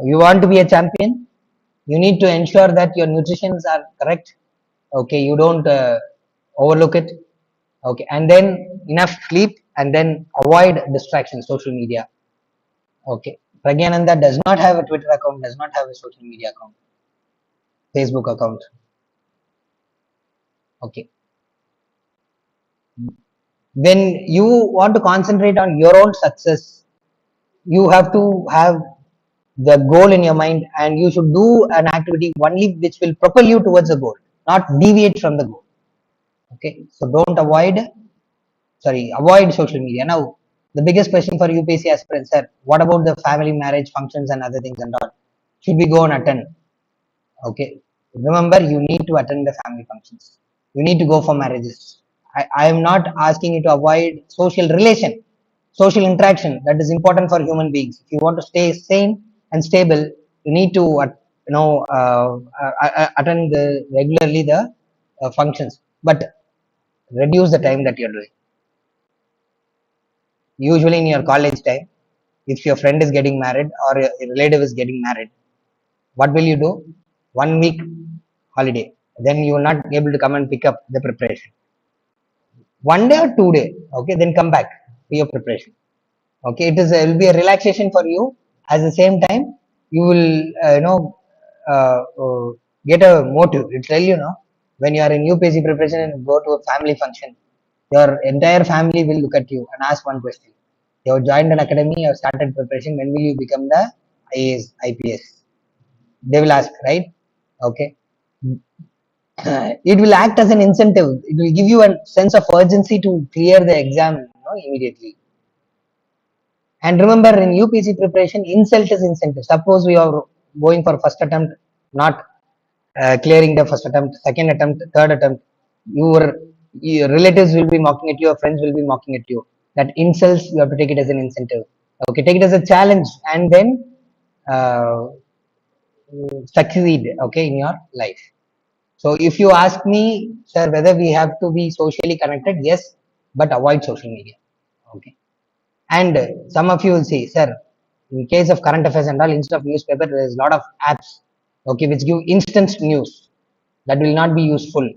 you want to be a champion, you need to ensure that your nutritions are correct. Okay, you don't overlook it. Okay, and then enough sleep, and then avoid distractions, social media. Okay, Pragyananda does not have a Twitter account, does not have a social media account, Facebook account. Okay, when you want to concentrate on your own success, you have to have the goal in your mind, and you should do an activity only which will propel you towards the goal, not deviate from the goal. Okay, so don't avoid social media. Now, the biggest question for UPSC aspirants, sir, what about the family marriage functions and other things and all? Should we go and attend? Okay, remember, you need to attend the family functions, you need to go for marriages. I am not asking you to avoid social interaction that is important for human beings. If you want to stay sane and stable, you need to attend regularly the functions, but reduce the time that you're doing. Usually in your college time, if your friend is getting married or a relative is getting married, what will you do? 1 week holiday, then you will not be able to come and pick up the preparation. 1 day or 2 day, okay, then come back to your preparation. Okay, it will be a relaxation for you. At the same time, you will uh, uh, get a motive. It tell when you are in UPSC preparation and go to a family function, your entire family will look at you and ask one question: you have joined an academy, you have started preparation, when will you become the IAS IPS? They will ask, right? Okay. It will act as an incentive. It will give you a sense of urgency to clear the exam, immediately. And remember, in UPC preparation, insult is incentive. Suppose we are going for first attempt, not clearing the first attempt, second attempt, third attempt, your relatives will be mocking at you, your friends will be mocking at you. That insults, you have to take it as an incentive. Okay, take it as a challenge, and then uh, succeed. Okay, in your life. So if you ask me, sir, whether we have to be socially connected, yes, but avoid social media. Okay. And some of you will say, sir, in case of current affairs and all, instead of newspaper, there is a lot of apps, okay, which give instant news. That will not be useful.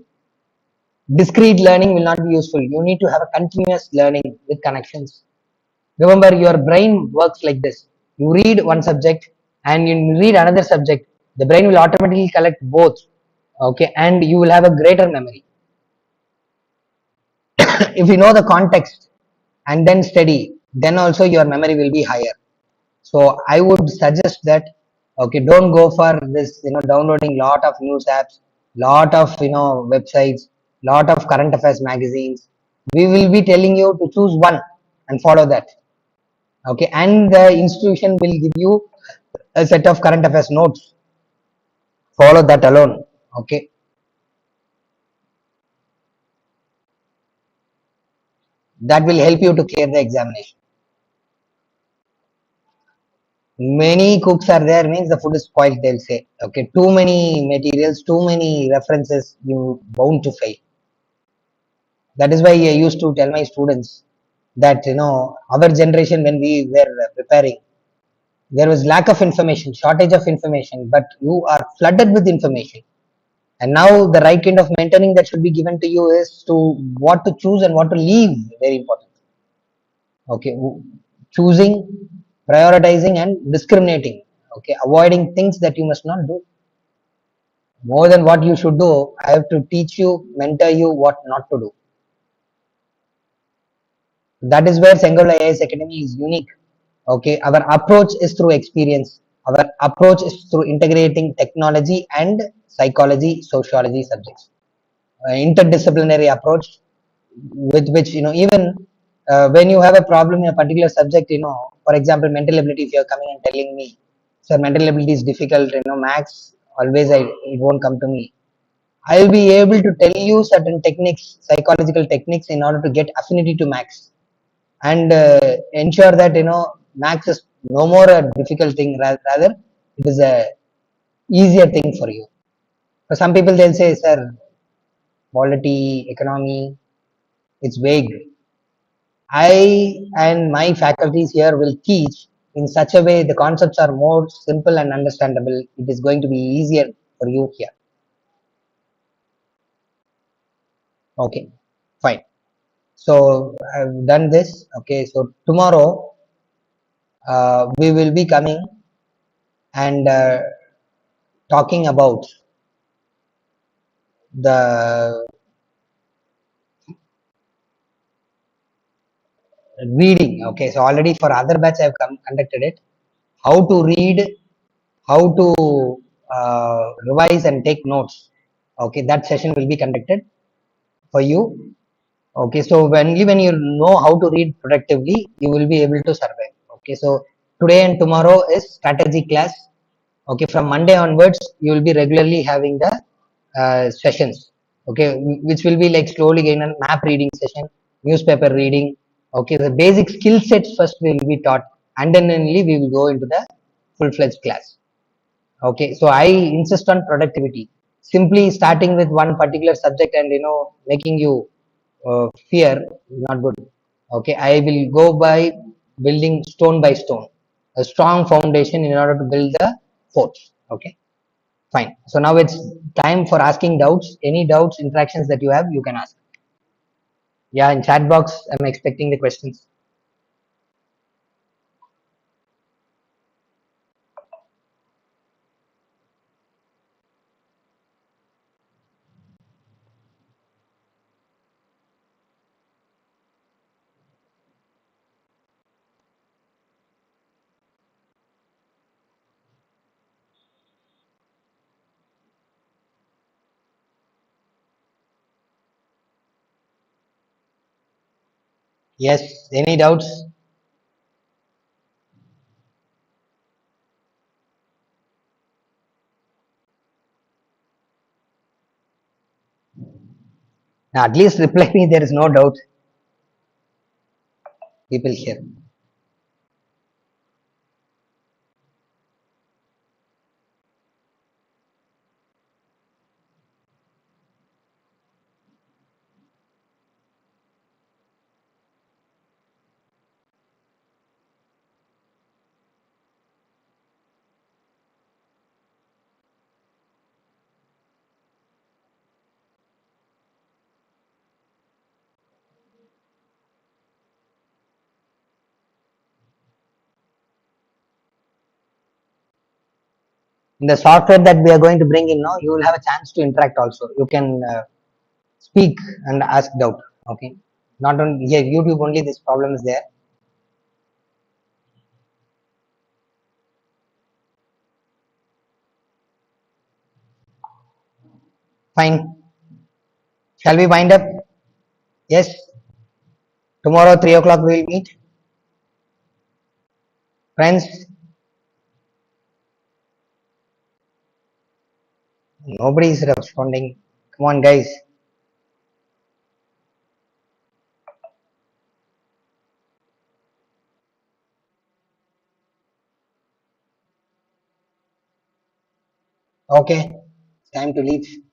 Discrete learning will not be useful. You need to have a continuous learning with connections. Remember, your brain works like this. You read one subject and you read another subject. The brain will automatically collect both. Okay, and you will have a greater memory. If you know the context and then study, then also your memory will be higher. So I would suggest that, okay, don't go for this, downloading lot of news apps, lot of, websites, lot of current affairs magazines. We will be telling you to choose one and follow that. Okay, and the institution will give you a set of current affairs notes. Follow that alone. Okay, that will help you to clear the examination. Many cooks are there means the food is spoiled, they'll say. Okay, too many materials, too many references, you bound to fail. That is why I used to tell my students that, our generation, when we were preparing, there was lack of information, shortage of information, but you are flooded with information. And now the right kind of mentoring that should be given to you is to what to choose and what to leave. Very important. Okay, choosing, prioritizing, and discriminating. Okay, avoiding things that you must not do. More than what you should do, I have to teach you, mentor you what not to do. That is where Sengol IAS Academy is unique. Okay, our approach is through experience. Our approach is through integrating technology and psychology, sociology subjects. Interdisciplinary approach with which, even when you have a problem in a particular subject, for example, mental ability, if you're coming and telling me, sir, mental ability is difficult, max, always it won't come to me. I'll be able to tell you certain techniques, psychological techniques, in order to get affinity to max, and ensure that, max is no more a difficult thing, rather it is a easier thing for you. For some people, they'll say, sir, polity, economy, it's vague. I and my faculties here will teach in such a way the concepts are more simple and understandable. It is going to be easier for you here. Okay, fine. So I've done this. Okay, so tomorrow we will be coming and talking about the reading. Okay, so already for other batch I've conducted it. How to read, how to revise and take notes. Okay, that session will be conducted for you. Okay, so only when you know how to read productively, you will be able to survive. Okay, so today and tomorrow is strategy class. Okay, from Monday onwards, you will be regularly having the sessions. Okay, which will be like slowly gain a map reading session, newspaper reading. Okay, the basic skill sets first will be taught, and then only we will go into the full-fledged class. Okay, so I insist on productivity. Simply starting with one particular subject and, making you fear is not good. Okay, I will go by building stone by stone a strong foundation in order to build the fort. Okay, fine. So now it's time for asking doubts. Any doubts, interactions that you have, you can ask. Yeah, in chat box I'm expecting the questions. Yes, any doubts? Now, at least reply me, there is no doubt. People here. In the software that we are going to bring in now, you will have a chance to interact also. You can speak and ask doubt. Okay, not on, yeah, YouTube only this problem is there. Fine. Shall we wind up? Yes. Tomorrow 3 o'clock we will meet. Friends, nobody is responding. Come on, guys. Okay. Time to leave.